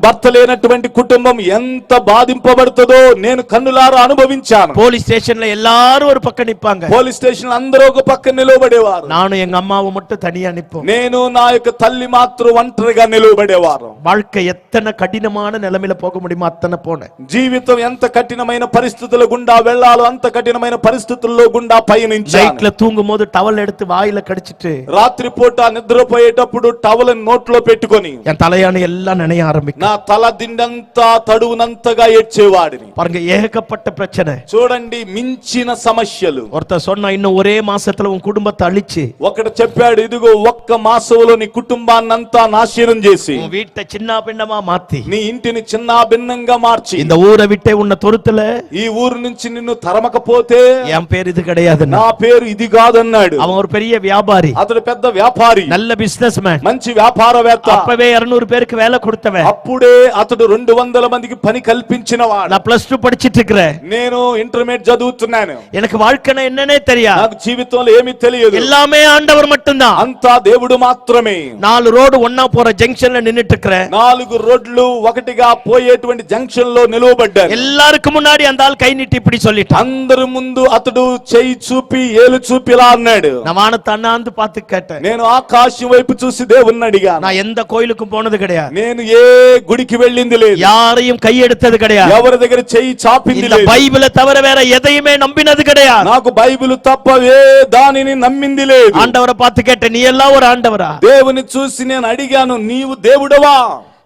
భర్త లేనటువంటి కుటుంబం ఎంత బాధింపబడుతుందో నేను కన్నులారా అనుభవించాను. போலீஸ் ஸ்டேஷன்ல எல்லாரும் ஒரு பக்கம் நிப்பாங்க. పోలీస్ స్టేషన్ అందరూ ఒక పక్క నిలవబడేవారు. நானும் எங்க அம்மாவும் மட்டும் தனியா நிப்போம். నేను నా యొక్క తల్లి మాత్రం ఒంటరిగా నిలవబడేవారు. வாழ்க்கை எத்தனை கடினமான நிலைமையில போக முடியுமో அத்தனை போனேன். జీవితం ఎంత కఠినమైన పరిస్థితుల గుండా వెళ్ళాలో అంత కఠినమైన పరిస్థితుల్లో గుండా పయనించాను. நைட்ல தூங்கும் போது டவல் எடுத்து வாயில கடிச்சிட்டு రాత్రి పూట నిద్రపోయేటప్పుడు టవల్ నోట్లో పెట్టుకొని என் தலையானி எல்லாம் நினைய ஆரம்பிக்கும். నా తల దిండంతా తడువునంతగా ఏడ్చేవాడిని. பாருங்க, ஏகப்பட்ட பிரச்சனை. చూడండి, మించిన సమస్యలు. ஒருத்தர் சொன்னா இன்னும் ஒரே மாசத்துல உன் குடும்பத்தை அழிச்சு, ఒకడు చెప్పాడు, ఇదిగో ఒక్క మాసంలో నీ కుటుంబాన్నంతా నాశనం చేసి, உன் வீட்டை சின்ன பின்னமா மாத்தி, నీ ఇంటిని చిన్న భిన్నంగా మార్చి, இந்த ஊரை விட்டே உன்னை தொருத்துல, ఈ ఊరు నుంచి నిన్ను తరమకపోతే என் பேர் இது கிடையாது, నా పేరు ఇది కాదన్నాడు. அவன் ஒரு பெரிய வியாபாரி, అతడు పెద్ద వ్యాపారి, நல்ல பிசினஸ் மேன், మంచి వ్యాపారవేత్త. அப்பவே 200 பேருக்கு வேலை கொடுத்தவன். అప్పుడే అతడు 200 మందికి పని కల్పించిన వాడు. நான் +2 படிச்சிட்டு இருக்கிறேன். నేను ఇంటర్మీడియట్ చదువుతున్నాను. எனக்கு வாழ்க்கைனா என்னன்னே தெரியாது. నాకు జీవితంలో ఏమీ తెలియదు. எல்லாமே ஆண்டவர் மட்டும்தான். అంతా దేవుడు మాత్రమే. 4 ரோடு ஒண்ணா போற ஜங்ஷன்ல நின்னுட்டு இருக்கிறேன். 4 రోడ్లు ఒకటిగా పోయేటువంటి జంక్షన్ లో నిలవబడ్డారు. எல்லாருக்கும் முன்னாடி அந்த ஆள் கை நீட்டி இப்படி சொல்லிட்டான். అందరి ముందు అతడు చెయ్యి చూపి ఏలు చూపి ఇలా అన్నాడు. நான் வானத்தை அண்ணாந்து பார்த்து கேட்டேன். నేను ఆకాశం వైపు చూసి దేవుణ్ణి అడిగాను. நான் எந்த கோயிலுக்கும் போனது கிடையாது. నేను ఏ గుడికి వెళ్ళింది లేదు. யாரையும் கையெடுத்தது கிடையாது. ఎవరి దగ్గర చెయ్యి చాపింది இந்த లేదు. பைபிளை தவிர வேற எதையுமே நம்பினது கிடையாது. నాకు బైబిల్ తప్ప ఏ దానిని నమ్మింది లేదు. ஆண்டவரை பார்த்து கேட்டேன், நீ எல்லாம் ஒரு ஆண்டவரா? దేవుని చూసి నేను అడిగాను, నీవు దేవుడవా?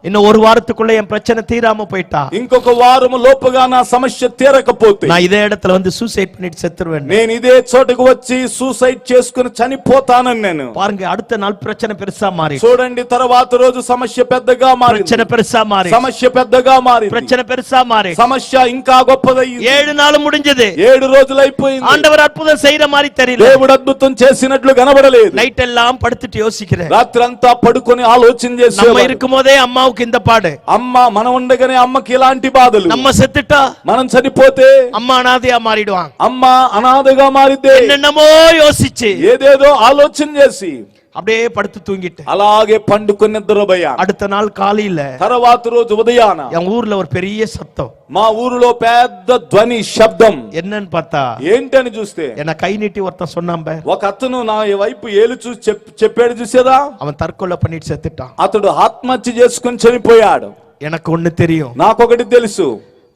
இன்னும் ஒரு வாரத்துக்குள்ள என் பிரச்சனை தீராம போயிட்டா, ఇంకొక వారము లోపుగా నా సమస్య తీరకపోతే நான் இதே இடத்துல வந்து சூசைட் பண்ணிட்டு செத்துருவேன். నేను ఇదే చోటుకు వచ్చి సూసైడ్ చేసుకుని చనిపోతానని నేను. பாருங்க, அடுத்த நாள் பிரச்சனை பெருசా மாறி, చూడండి, తర్వాత రోజు సమస్య పెద్దగా మారింది. பிரச்சனை பெருசா மாறி, సమస్య పెద్దగా మారింది. பிரச்சனை பெருசா மாறி, సమస్య ఇంకా గొప్పదయ్యింది. 7 நாள் முடிஞ்சது. 7 రోజులు అయిపోయింది. ஆண்டவர் అద్భుతం செய்யற மாதிரி தெரியல. దేవుడు అద్భుతం చేసినట్లు కనబడలేదు. நைட் எல்லாம் படுத்துட்டு யோசிக்கிறேன். రాత్రంతా పడుకొని ఆలోచన நம்ம చేసేవాడు. இருக்கும்போதே అమ్మాவுக்கு இந்த பாடு, అమ్మ మనం ఉండగానే అమ్మకి ఇలాంటి బాధలు. நம்ம செத்துட்டா మనం చనిపోతే அம்மா அனாதையா மாறிடுவாங்க. అమ్మ అనాథగా మారితే என்னென்னமோ யோசிச்சு ఏదేదో ఆలోచన చేసి அப்படியே படுத்து தூங்கிட்டேன். అలాగే పండుకొని నిద్రపోయాను. அடுத்த நாள் காலையில తర్వాత రోజు ఉదయాన என் ஊர்ல ஒரு பெரிய சத்தம். మా ఊరిలో పెద్ద ధ్వని శబ్దం. என்னன்னு பார்த்தா ఏంటని చూస్తే என்ன கை நீட்டி ஒருத்தன் சொன்னான் பார். ఒక అతను నా వైపు ఏలు చూసి చెప్పాడు చూసేదా. அவன் தற்கொலை பண்ணிட்டு செத்துட்டான். అతడు ఆత్మహత్య చేసుకొని చనిపోయాడు. எனக்கு ஒண்ணு தெரியும். నాకొకటి తెలుసు.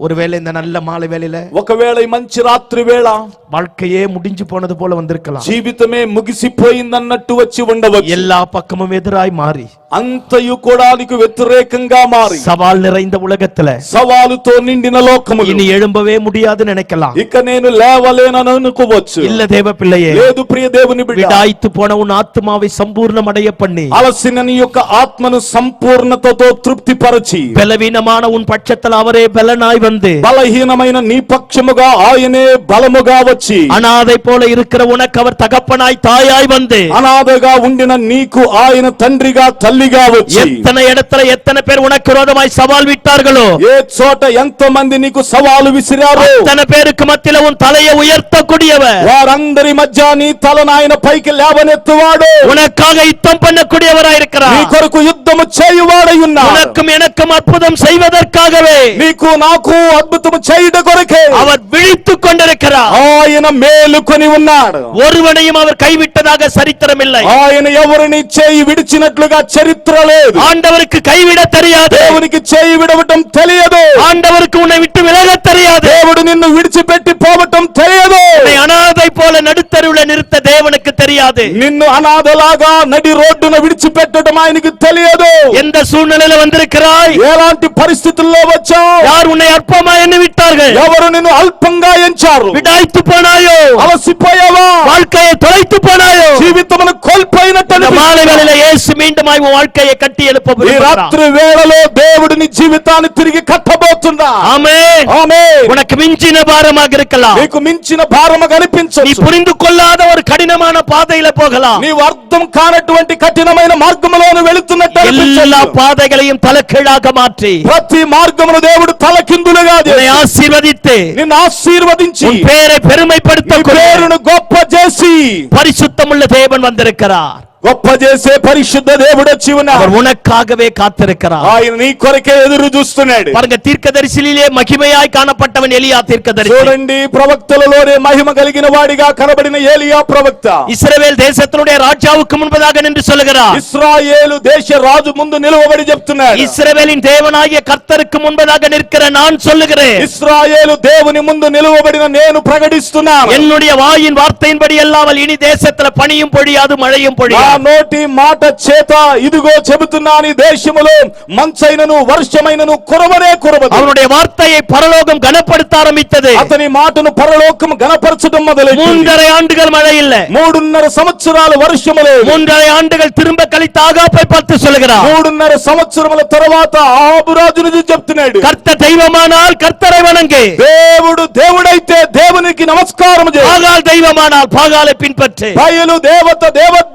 ஒருவேளை இந்த நல்ல மாலை வேளையில ఒకవేళ ఈ మంచి రాత్రి వేళ வாழ்க்கையே முடிஞ்சு போனது போல வந்திருக்கலாம். జీవితమే ముగిసిపోయిందన్నట్టు వచ్చి ఉండవచ్చు. எல்லா பக்கமும் எதிராய் மாறி అంతయు కూడా నీకు వ్యతిరేకంగా మారి சவால் நிறைந்த உலகத்துல సవాలుతో నిండిన లోకములో இனி எழும்பவே முடியாது நினைக்கலாம். ఇక నేను లేవలేనని అనుకోవచ్చు. இல்ல தேவ பிள்ளையே, లేదు ప్రియ దేవుని బిడ్డ, விடாய்த்து போன உன் ஆத்மாவை சம்பூர்ணமடைய பண்ணி అలసిన నీ యొక్క ఆత్మను సంపూర్ణతతో తృప్తిపరచి பலவீனமான உன் பட்சத்தில் அவரே பலனாய் வந்து బలహీనమైన నీ పక్షముగా ఆయనే బలముగా వచ్చి அனாதை போல இருக்கிற உனக்கு அவர் தகப்பனாய் தாயாய் வந்து అనాథగా ఉండిన నీకు ఆయన తండ్రిగా తల్లిగా వచ్చి எத்தனை இடத்துல எத்தனை பேர் உனக்கு விரோதமாய் சவால் விட்டார்களோ, ఏ చోట ఎంతో మంది నీకు సవాలు విసిరారో அத்தனை பேருக்கு மத்தியில உன் தலையை உயர்த்தக்கூடியவர், వారందరి మధ్య నీ తలను ఆయన పైకి లేవనెత్తువాడు, உனக்காக யுத்தம் பண்ணக்கூடியவராய் నీ இருக்கிறார். కొరకు యుద్ధము చేయువాడై ఉన్నాడు. உனக்கும் எனக்கும் அற்புதம் செய்வதற்காகவே నీకు నాకు అద్భుతము చేయుట కొరకే அவர் விழித்துக் கொண்டிருக்கிறார். ఆయన మేలుకొని ఉన్నాడు. ஒருவனையும் அவர் கைவிட்டதாக சரித்திரம் இல்லை. ఆయన ఎవరిని చేయి విడిచినట్లుగా చరిత్ర లేదు. ஆண்டவருக்கு கைவிட தெரியாது. దేవునికి చేయి విడవటం తెలియదు. ஆண்டவருக்கு உன்னை விட்டு விலக தெரியாது. దేవుడు నిన్ను విడిచిపెట్టి పోవటం తెలియదు. உன்னை அனாதை போல நடுத்தருவுல நிறுத்த தேவனுக்கு தெரியாது. నిన్ను అనాథలాగా నడి రోడ్డున విడిచిపెట్టడం ఆయనకి తెలియదు. எந்த சூழ்நிலையில வந்திருக்கிறாய்? ఎలాంటి పరిస్థితుల్లో వచ్చావు? யார் உன்னை அற்பமா எண்ணி விட்டார்கள்? ఎవరు నిన్ను అల్పంగా ఎంచారు? விடாய்த்து போனாயோ? అలసిపోయావా? வாழ்க்கையை தொலைத்து போனாயோ? జీవితమును కోల్పోయినట్టు இந்த மாலை வேளையில இயேசு மீண்டும் உன் வாழ்க்கையை கட்டி எழுப்ப ఈ రాత్రి వేళలో దేవుడు నీ జీవితాన్ని తిరిగి కట్టబోతున్నా. ஆமென். ఆమేన్. உனக்கு மிஞ்சின பாரமாக இருக்கலாம். నీకు మించిన భారము நீ కనిపించవచ్చు. புரிந்து கொள்ளாத ஒரு கடினமான பாதையில போகலாம். నీవు అర్థం కానటువంటి కఠినమైన మార్గములోను వెళుతున్నట్టు எல்லா అనిపించవచ్చు. பாதைகளையும் தலைகீழாக மாற்றி ప్రతి మార్గమును దేవుడు తలకిందులుగా உன்னை చేసి ஆசீர்வதித்து నిన్ను ఆశీర్వదించి உன் பேரை பெருமைப்படுத்த నీ పేరును గొప్ప చేసి பரிசுத்தமுள்ள தேவன் வந்திருக்கிறார். గొప్ప చేసే పరిశుద్ధ దేవుడు వచ్చి ఉన్నాడు. அவர் உனக்காகவே காத்திருக்கிறார். ఆయన నీ కొరకే ఎదురు చూస్తున్నాడు. பாருங்க, தீர்க்கதரிசியிலே மகிமையாய் காணப்பட்டவன் எலியா தீர்க்கதரிசி. చూడండి, ప్రవక్తలలోనే మహిమ కలిగిన వాడిగా కనబడిన ఏలియా ప్రవక్త இஸ்ரவேல் தேசத்தினுடைய ராஜாவுக்கு முன்பதாக நின்று சொல்லுகிறார். ఇశ్రాయేలు దేశ రాజు ముందు నిలవబడి చెప్తున్నాడు. இஸ்ரவேலின் தேவனாகிய கர்த்தருக்கு முன்பதாக நிற்கிற நான் சொல்லுகிறேன், ఇశ్రాయేలు దేవుని ముందు నిలవబడిన నేను ప్రకటిస్తున్నాను. என்னுடைய வாயின் வார்த்தையின்படி அல்லாமல் இனி தேசத்துல பனியும் பொழியாது மழையும் నా பொழியாது. నోటి మాట చేత ఇదిగో చెబుతున్నాను, ఈ దేశములో మంచైనను వర్షమైనను కురవనే కురవదు. அவனுடைய வார்த்தையை பரலோகம் கனப்படுத்த ஆரம்பித்தது. అతని మాటను పరలోకం గణపరచడం మొదలైంది. 3.5 ஆண்டுகள் மழை இல்லை. 3.5 సంవత్సరాల వర్షము లేదు. 3.5 ஆண்டுகள் திரும்ப கழித்து ஆகாப்பை பார்த்து சொல்லுகிறார், 3.5 సంవత్సరముల తర్వాత ఆహాబు రాజును చూసి చెప్తున్నాడు, கர்த்தர் தெய்வமானால் கர்த்தரை வணங்கு, దేవుడు దేవుడైతే దేవునికి నమస్కారం చేయి. பாகால் தெய்வமானால் பாகாலை பின்பற்று. బయలు దేవత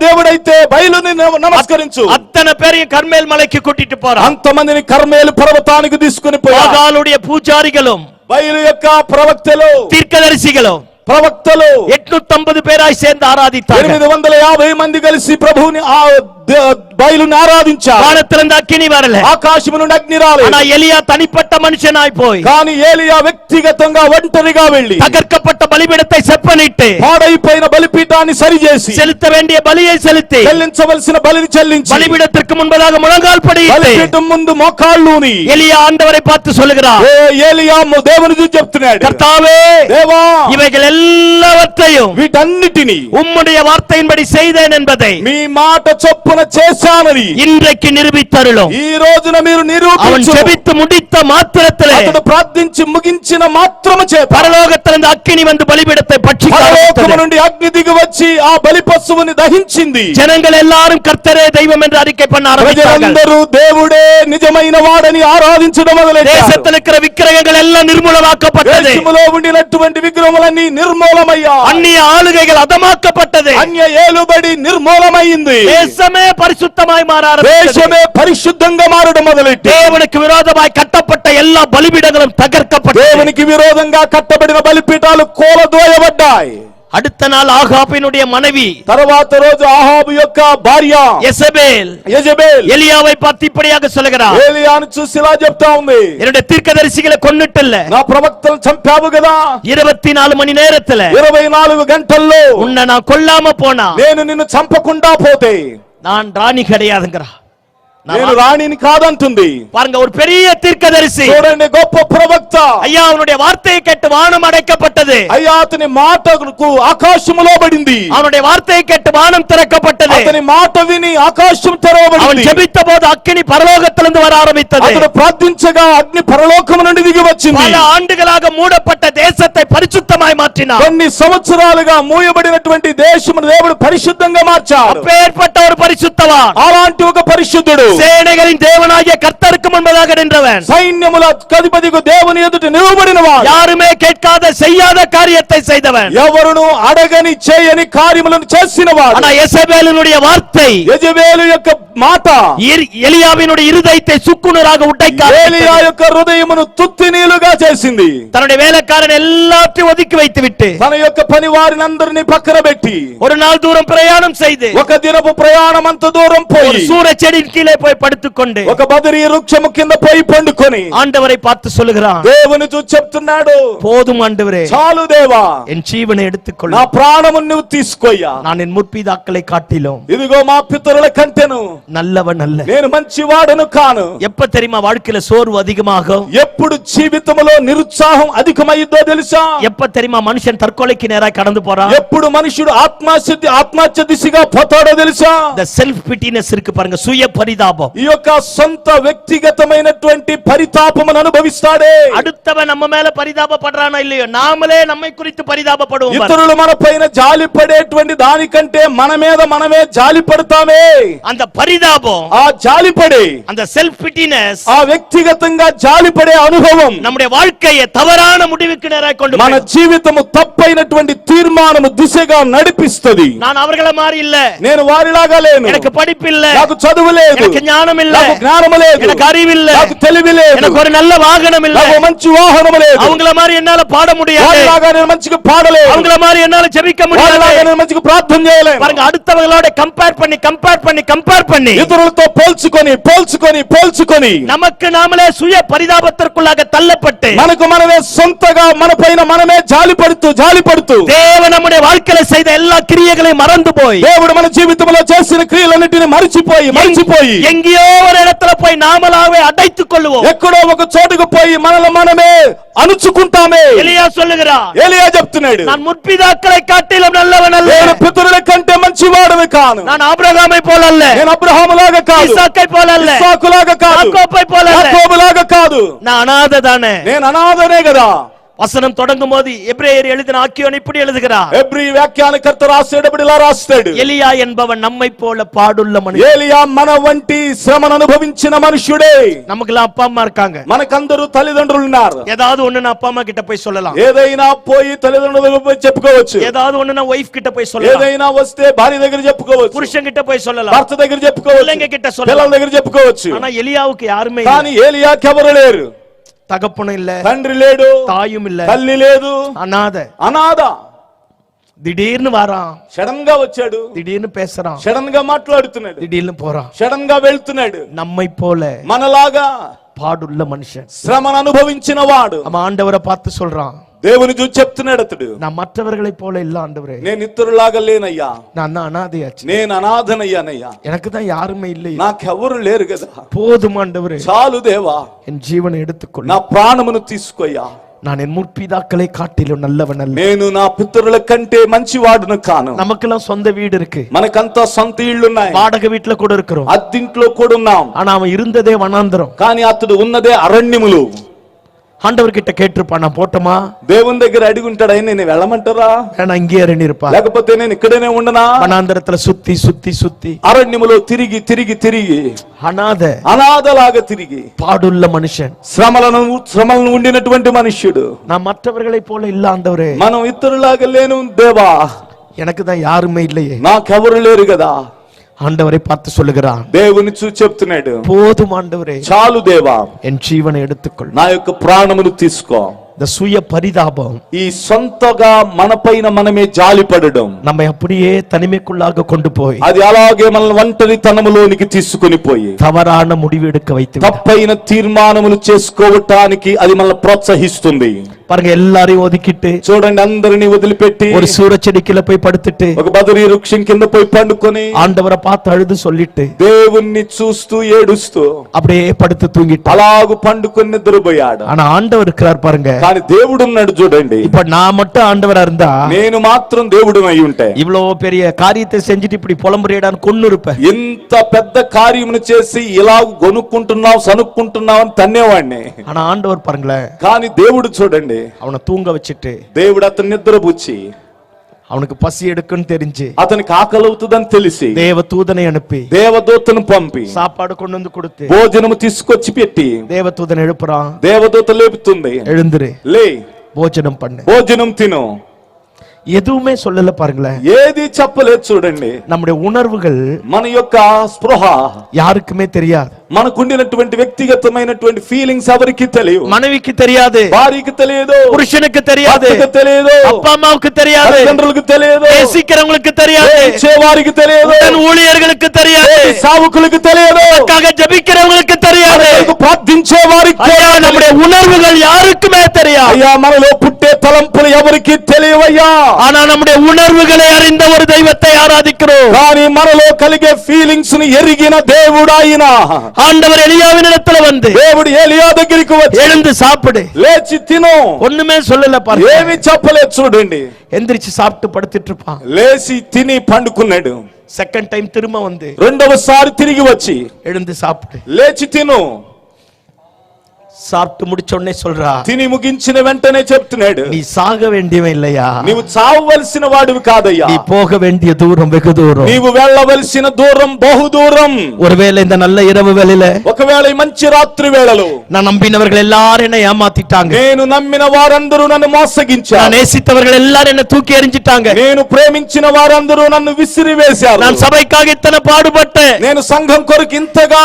దేవుడైతే బయలుని నమస్కరించు. அத்தனை பேரையும் கர்மேல் மலைக்கு கூட்டிட்டு போறான். అంతమందిని కర్మేలు పర్వతానికి తీసుకుని పోయాడు. பாகாலுடைய பூஜாரிகளும் బయలు యొక్క ప్రవక్తలు தீர்க்கதரிசிகளும் ప్రవక్తలు 850 பேராய் சேர்ந்து ஆராதித்தார்கள். 850 మంది కలిసి ప్రభువుని బయలుని ఆరాధించారు. வானத்திலிருந்து அக்கினி வரல. ఆకాశము నుండి అగ్ని రాలేదు. ஆனா எலியா தனிப்பட்ட மனுஷனாய் போய் కానీ ఏలియా వ్యక్తిగతంగా ఒంటరిగా వెళ్లి தகர்க்கப்பட்ட பலிபீடத்தை செப்பனிட்டு పాడైపోయిన బలిపీఠాన్ని సరిచేసి செலுத்த வேண்டிய பலியை செலுத்தி చెల్లించవలసిన బలిని చెల్లించి பலிபீடத்திற்கு முன்பதாக முழங்கால் படியிட்டு బలిపీఠం ముందు మోకాళ్ళూని எலியா ஆண்டவரை பார்த்து சொல்லுகிறார், ఏలియా దేవుని చూసి చెప్తున్నాడు, கர்த்தாவே, దేవా, இவைகள் எல்லாவற்றையும் వీటన్నిటిని உம்முடைய வார்த்தையின்படி செய்தேன் என்பதை మీ మాట చొప్పున చేశానని இன்றைக்கு நிரூபித்தருளும். ఈ రోజున మీరు அவன் నిరూపించు. ஜெபித்து முடித்த மாத்திரத்திலே అతడు ప్రార్థించి ముగించిన మాత్రము చేత பரலோகத்திலிருந்து அக்கினி வந்து பலிபீடத்தை பட்சிக்க పరలోకము ஆரம்பித்தது. నుండి అగ్ని దిగి వచ్చి ఆ బలి పశువుని దహించింది. ஜனங்கள் எல்லாரும் கர்த்தரே தெய்வம் என்று அறிக்கை பண்ண ஆரம்பித்தார்கள். ప్రజలందరూ దేవుడే నిజమైన వాడని ఆరాధించడం మొదలెట్టారు. தேசத்தில் இருக்கிற விக்கிரகங்கள் எல்லாம் நிர்மூலமாக்கப்பட்டது. దేశములో ఉండినటువంటి విగ్రహములన్నీ నిర్మూలమయ్యా. அந்நிய ஆளுகைகள் அதமாக்கப்பட்டது. అన్య ఏలుబడి నిర్మూలమైంది. தேசமே பரிசுத்தமாய் மாற ஆரம்பித்தது. దేశమే పరిశుద్ధంగా మారడం మొదలెట్టి தேவனுக்கு விரோதமாய் கட்டப்பட்ட எல்லா பலிபீடங்களும் தகர்க்கப்பட்டது. దేవునికి విరోధంగా కట్టబడిన బలిపీఠాలు కూలదోయబడ్డాయి. அடுத்த நாள் ஆகாபினுடைய மனைவி తర్వాత రోజు ఆహాబు యొక్క భార్య యెజబెల్ ఎలియాவை பார்த்து இப்படியாக சொல்கிறார், ఏలియాను చూసి ఇలా చెప్తా ఉంది, என்னுடைய தீர்க்கதரிசிகளை கொன்னுட்டல்ல, నా ప్రవక్తలను చంపావు కదా, 24 மணி நேரத்துல 24 గంటల్లో உன்னை நான் கொல்லாம போனா నేను నిన్ను చంపకుండా పోతే நான் ராணி கிடையாதுங்கறா. నేను రాణిని కాదంటుంది. பாருங்க, ஒரு பெரிய தீர்க்கதரிசி, చూడండి గొప్ప ప్రవక్త. ஐயா அவனுடைய வார்த்தையை கேட்டு வானம் அடைக்கப்பட்டது. అయ్యా అతని మాటకు ఆకాశములో పడింది. அவனுடைய வார்த்தையை கேட்டு வானம் திறக்கப்பட்டது. అతని మాట విని ఆకాశం తెరవబడింది. அவன் ஜெபித்த போது அக்கினி பரலோகத்திலிருந்து வர ஆரம்பித்தது. అతడు ప్రార్థించగా అగ్ని పరలోకము నుండి దిగి వచ్చింది. பல ఆண்டுகளாக మూడப்பட்ட தேசத்தை பரிசுத்தமாய் மாற்றினார். కొన్ని సంవత్సరాలుగా మూయబడినటువంటి దేశమును దేవుడు పరిశుద్ధంగా మార్చాడు. அப்பேற்பட்ட ஒரு பரிசுத்தவான், అలాంటి ఒక పరిశుద్ధుడు, சேனைகளின் தேவனாகிய கர்த்தருக்கு முன்பதாக நின்றவன், సైన్యముల అధిపతికి దేవుని ఎదుట నిలబడినవాడు, யாருமே கேட்காத செய்யாத காரியத்தை செய்தவன், ఎవరును అడగని చేయని కార్యములను చేసినవాడు. ஆனா యెజబెలుடைய వార్த்தை, యెజబెలు యొక్క మాట ఎలియావినుடைய இருதயத்தை சுக்குநூறாக உடைக்காது. ఏలియా యొక్క హృదయమును తుత్తినీలుగా చేసింది. தன்னுடைய வேலைக்காரன் எல்லாத்தையும் ஒதுக்கி வைத்து விட்டு తన యొక్క పని వారిని అందరినీ పక్కన పెట్టి ஒரு நாள் தூரம் பிரயாணம் செய்து ఒక దినపు ప్రయాణం అంత దూరం ஒரு పోయి சூரச்செடியின் கீழே போய் படுத்துக்கொண்டு ఒక బదరీ వృక్షము కింద పోయి పండుకొని ஆண்டவரை பார்த்து சொல்லுகிறான், దేవుని చూసి చెప్తున్నాడు, போதும் ஆண்டவரே, చాలు దేవా, என் ஜீவனை எடுத்துக்கொள், నా ప్రాణమును నువ్వు తీసుకోయ్యా, நான் என் முற்பிதாக்களை காட்டிலும் ఇదిగో మా పితరుల కంటెను நல்லவன் அல்ல. నేను మంచివాడను కాను. எப்ப தெரியுமா வாழ்க்கையில சோர்வு அதிகமாகும்? ఎప్పుడు జీవితంలో నిరుత్సాహం అధికమైందో తెలుసా? எப்ப தெரியுமா మనుஷன் தற்கொலைக்கு நேராக கடந்து போறான்? ఎప్పుడు మనుషుడు ఆత్మహత్య దిశగా పోతాడో తెలుసా? the self pityness இருக்கு பாருங்க, சுய பரிதாபம். ఈ యొక్క సొంత వ్యక్తిగతమైనటువంటి పరితాపమును అనుభవిస్తాడే. அடுத்தவன் நம்ம மேல பரிதாபப்படுறானா இல்லையோ, நாமளே நம்மை குறித்து பரிதாபப்படுவோம். ఇతరులు మన పైన జాలి పడేటువంటి దానికంటే మన మీద మనమే జాలి పడతామే. அந்த பரிதாபம், ఆ జాలి పడే, அந்த செல்ஃப் பிட்டினஸ், ఆ వ్యక్తిగతంగా జాలి పడే అనుభవం நம்முடைய வாழ்க்கையை தவறான முடிவுக்கு நேராக கொண்டு మన జీవితము తప్పైనటువంటి తీర్మానము దిశగా నడిపిస్తది. நான் அவங்கள மாதிரி இல்ல, నేను వారిలాగా లేను, எனக்கு படிப்பு இல்ல, నాకు చదువు లేదు, எனக்கு ஞானம் இல்ல, నాకు జ్ఞానము లేదు, எனக்கு அறிவு இல்ல, నాకు తెలివి లేదు, எனக்கு ஒரு நல்ல வாகனம் இல்ல, నాకు మంచి వాహనము లేదు, அவங்கள மாதிரி என்னால பாட முடியாது, వారిలాగా నేను మంచిగా పాడలేను, அவங்கள மாதிரி என்னால ஜெபிக்க முடியாது, వారిలాగా నేను మంచిగా ప్రార్థన చేయలేను. பாருங்க, அடுத்தவங்களோட கம்பேர் பண்ணி ఇతరులతో పోల్చుకొని நமக்கு நாமளே சுய பரிதாபத்திற்குள்ளாக தள்ளப்பட்டு మనకు మనమే సొంతగా మన పైన మనమే జాలి పడుతూ தேவன் நம்முடைய வாழ்க்கையில செய்த எல்லா கிரியைகளையும் மறந்து போய், దేవుడు మన జీవితంలో చేసిన క్రియలన్నిటిని మరిచిపోయి எங்கேயோ ஒரு இடத்துல போய் நாமளாவே அடைத்துக் கொள்வோம், ఎక్కడో ఒక చోటుకు పోయి మనమే అణుచుకుంటామే. எலியா சொல்லுகிறார், ఏలియా చెప్తున్నాడు, நான் முற்பிதாக்களை காட்டிலும் நல்லவன் அல்ல, నేను పితరుల కంటే మంచివాడను కాను, நான் ஆபிரகாமை போல அல்ல, నేను అబ్రహాములాగా కాదు, ఇస్సాకై పోల அல்ல, ఇస్సాకులాగా కాదు, యాకోబై పోల அல்ல, యాకోబులాగా కాదు, நான் அநாதை தானே. నేను అనాథనే కదా. வசனம் தொடங்கும் போது எபிரேயர் எழுதின ஆக்கியோன் இப்படி எழுதுகிறார், ఎబ్రీ వ్యాఖ్యానకర్త రాసేటప్పుడు ఇలా రాస్తాడు, எலியா என்பவன் நம்மை போல பாடுள்ள மனுஷன். ఏలియా మన వంటి శ్రమను అనుభవించిన మనుషుడే. நமக்கெல்லாம் அப்பா அம்மா இருக்காங்க, మనకందరూ తల్లిదండ్రులు ఉన్నారు. ஏதாவது ஒண்ணு அப்பா அம்மா கிட்ட போய் சொல்லலாம், ఏదైనా పోయి తల్లిదండ్రులకు పోయి చెప్పుకోవచ్చు, ஏதாவது ஒண்ணு వైఫ్ கிட்ட போய் சொல்லலாம், ఏదైనా వస్తే భార్య దగ్గర చెప్పుకోవచ్చు, புருஷன் கிட்ட போய் சொல்லலாம், భర్త దగ్గర చెప్పుకోవచ్చు, பிள்ளைங்க கிட்ட పిల్లల சொல்லலாம். దగ్గర చెప్పుకోవచ్చు. ஆனா எலியாவுக்கு யாருமே కానీ ఏలియాకి ఎవరు లేరు, தகப்பனும் இல்ல, తండ్రి లేడు, தாயும் இல்ல, తల్లి లేదు, అనాథ. திடீர்னு வரான், సడన్ గా వచ్చాడు, திடீர்னு பேசுறான், సడన్ గా మాట్లాడుతున్నాడు, திடீர்னு போறான். సడన్ గా వెళ్తున్నాడు. நம்மை போல మనలాగా பாடுள்ள మనిషిன், శ్రమను అనుభవించిన వాడు. நம்ம ఆండవரை பார்த்து சொல்றான், దేవుని చూసి చెప్తున్నాడు అతడు, நான் மற்றவர்களை போல இல்ல ஆண்டவரே, నేను ఇతరులాగా లేనయ్యా, நான் தான் அனாதையாச்சு, నేను అనాథనయ్యానయ్యా, எனக்கு தான் யாருமே இல்லை, నాకెవరు లేరు కదా. போதும் ஆண்டவரே, చాలు దేవా, என் ஜீவனை எடுத்துக்கொள், నా ప్రాణమును తీసుకోయ్యా, நான் என் முற்பிதாக்களை காட்டிலும் நல்லவன் அல்ல, నేను నా పితరుల కంటే మంచివాడును కాను. நமக்கெல்லாம் சொந்த வீடு இருக்கு, మనకంతా సొంత ఇళ్ళున్నాయి, வாடகை வீட்டுல கூட இருக்கிறோம், అద్దింట్లో కూడా ఉన్నాం. ஆனா அவன் இருந்ததே வனாந்தரம். కానీ అతడు ఉన్నదే అరణ్యములు. ஆண்டவர் கிட்ட கேட்டிருப்பான், நான் போட்டோமா? దేవుని దగ్గర అడిగి ఉంటాడు, నేను వెళ్ళమంటారా, நான் இங்கே இருப்பா, లేకపోతే నేను ఇక్కడనే ఉండనా? வனாந்தரத்துல சுத்தி అరణ్యములో తిరిగి అనాథలాగా తిరిగి பாடுள்ள మనుஷன், శ్రమలను ఉండినటువంటి మనుష్యుడు. நான் మற்றவர்களை போல இல்ல ఆండవరే, మనం ఇతరులాగా లేను దేవా, எனக்கு தான் யாருமே இல்லையே, నాకెవరు లేరు కదా. ஆண்டவரை பார்த்து சொல்லுகிறான், దేవుని చూసి చెప్తున్నాడు, போதும் ஆண்டவரே, చాలు దేవా, என் ஜீவனை எடுத்துக்கொள், నా యొక్క ప్రాణమును తీసుకో. இந்த சுய பரிதாபம் ఈ సొంతగా మనపైన మనమే జాలిపడడం, நம்மை அப்படியே தனிமைக்குள்ளாக கொண்டு போய் అది అలాగే మనల్ని ఒంటరితనములోనికి తీసుకొని పోయి தவறான முடிவு எடுக்க வைத்து விடும். తప్పైన తీర్మానములు చేసుకోవటానికి అది మనల్ని ప్రోత్సహిస్తుంది. பாருங்க, எல்லாரையும் ஒதுக்கிட்டு చూడండి, అందరిని వదిలిపెట్టి ஒரு சூரச்செடிக்குள்ள போய் படுத்துட்டு ఒక బదరీ వృక్షం కింద పోయి పండుకొని ஆண்டவரை பார்த்து அழுது சொல்லிட்டு దేవుణ్ణి చూస్తూ ఏడుస్తూ அப்படியே படுத்து தூங்கிட்டு, అలాగు పండుకొని నిద్రపోయాడు. ஆனா ఆండவர் இருக்கிறார் பாருங்க. కానీ దేవుడు ఉన్నాడు చూడండి. இப்ப நான் மட்டும் ஆண்டவரா இருந்தா నేను మాత్రం దేవుడు అయి ఉంటే இவ்வளவு பெரிய காரியத்தை செஞ்சுட்டு இப்படி புலம்புறியடான்னு கொன்னு இருப்பேன். ఇంత పెద్ద కార్యమును చేసి ఇలా గొనుక్కుంటున్నావు సనుక్కుంటున్నావు అని తన్నేవాడిని. ஆனா ஆண்டவர் பாருங்களேன், కానీ దేవుడు చూడండి, அவனை தூங்க வச்சுட்டு దేవుడు అతను నిద్రపుచ్చి அவனுக்கு பசி எடுக்குன்னு தெரிஞ்சு అతనికి ఆకలి అవుతుందని తెలిసి தேவ தூதனை அனுப்பி దేవదూతను పంపి சாப்பாடு கொண்டு வந்து கொடுத்து భోజనము తీసుకొచ్చి పెట్టి தேவதூதனை எழுப்புறான். దేవదూత లేపుతుంది, எழுந்துரு, లే போஜனம் பண்ணு. భోజనం తిను. எதுவுமே சொல்லல பாருங்களேன். ఏది చెప్పలేదు చూడండి. நம்முடைய உணர்வுகள் మన యొక్క స్పృహ யாருக்குமே தெரியாது. మనకుండినటువంటి వ్యక్తిగతమైనటువంటి ఫీలింగ్స్ ఎవరికి తెలియవు. மனைவிக்கு தெரியாது, భార్యకి తెలియదు, புருஷனுக்கு தெரியாது, భర్తకు తెలియదు, அப்பா அம்மாவுக்கு தெரியாது, తల్లిదండ్రులకు తెలియదు, நேசிக்கிறவங்களுக்கு தெரியாது, వారికి తెలియదు, தன் ஊழியர்களுக்கு தெரியாது, సావుకులకు తెలియదు, அதற்காக ஜெபிக்கிறவங்களுக்கு தெரியாது, ప్రార్థించే వారికి ஐயா, நம்முடைய உணர்வுகள் யாருக்குமே தெரியாது. అయ్యా, మనలో పుట్టే తలంపులు ఎవరికి తెలియవయ్యా. ஆனா நம்முடைய உணர்வுகளை அறிந்த ஒரு தெய்வத்தை ஆராதிக்கிறோம். కానీ మనలో కలిగే ఫీలింగ్స్ ని ఎరిగిన దేవుడు ఆయన. ஆண்டவர் எலியாவின் இடத்துல வந்து దేవుడు ఏలియా దగ్గరికి వచ్చి எழுந்து சாப்பிடு, లేచి తిను, ஒண்ணுமே சொல்லல பாருங்க. ఏమి చెప్పలేదు చూడండి. எந்திரிச்சு சாப்பிட்டு படுத்துட்டு இருப்பான். లేచి తిని పండుకున్నాడు. செகண்ட் டைம் திரும்ப வந்து రెండవసారి తిరిగి వచ్చి எழுந்து சாப்பிடு, లేచి తిను, சாப்பிட்டு முடிச்ச உடனே சொல்றா, తిని ముగించిన వెంటనే చెప్తున్నాడు, நீ சாக வேண்டியவன் இல்லையா, నీవు చావవలసిన వాడివి కాదయ్యా, நீ போக வேண்டிய தூரம் வெகு தூரம். నీవు వెళ్ళవలసిన దూరం బహుదూరం. ஒருவேளை இந்த நல்ல இரவு வேளையில ఒకవేళ ఈ మంచి రాత్రి వేళలో நான் நம்பினவர்கள் எல்லாரும் என்னை ஏமாத்திட்டாங்க, నేను నమ్మిన వారందరూ నన్ను நான் మోసగించారు, நேசித்தவர்கள் எல்லாரும் என்னை தூக்கி எறிஞ்சிட்டாங்க, నేను ప్రేమించిన వారందరూ నన్ను విసిరివేశారు, நான் సభைக்காக ఇத்தனை పాடுபட்டேன், నేను సంఘం కొరకు ఇంతగా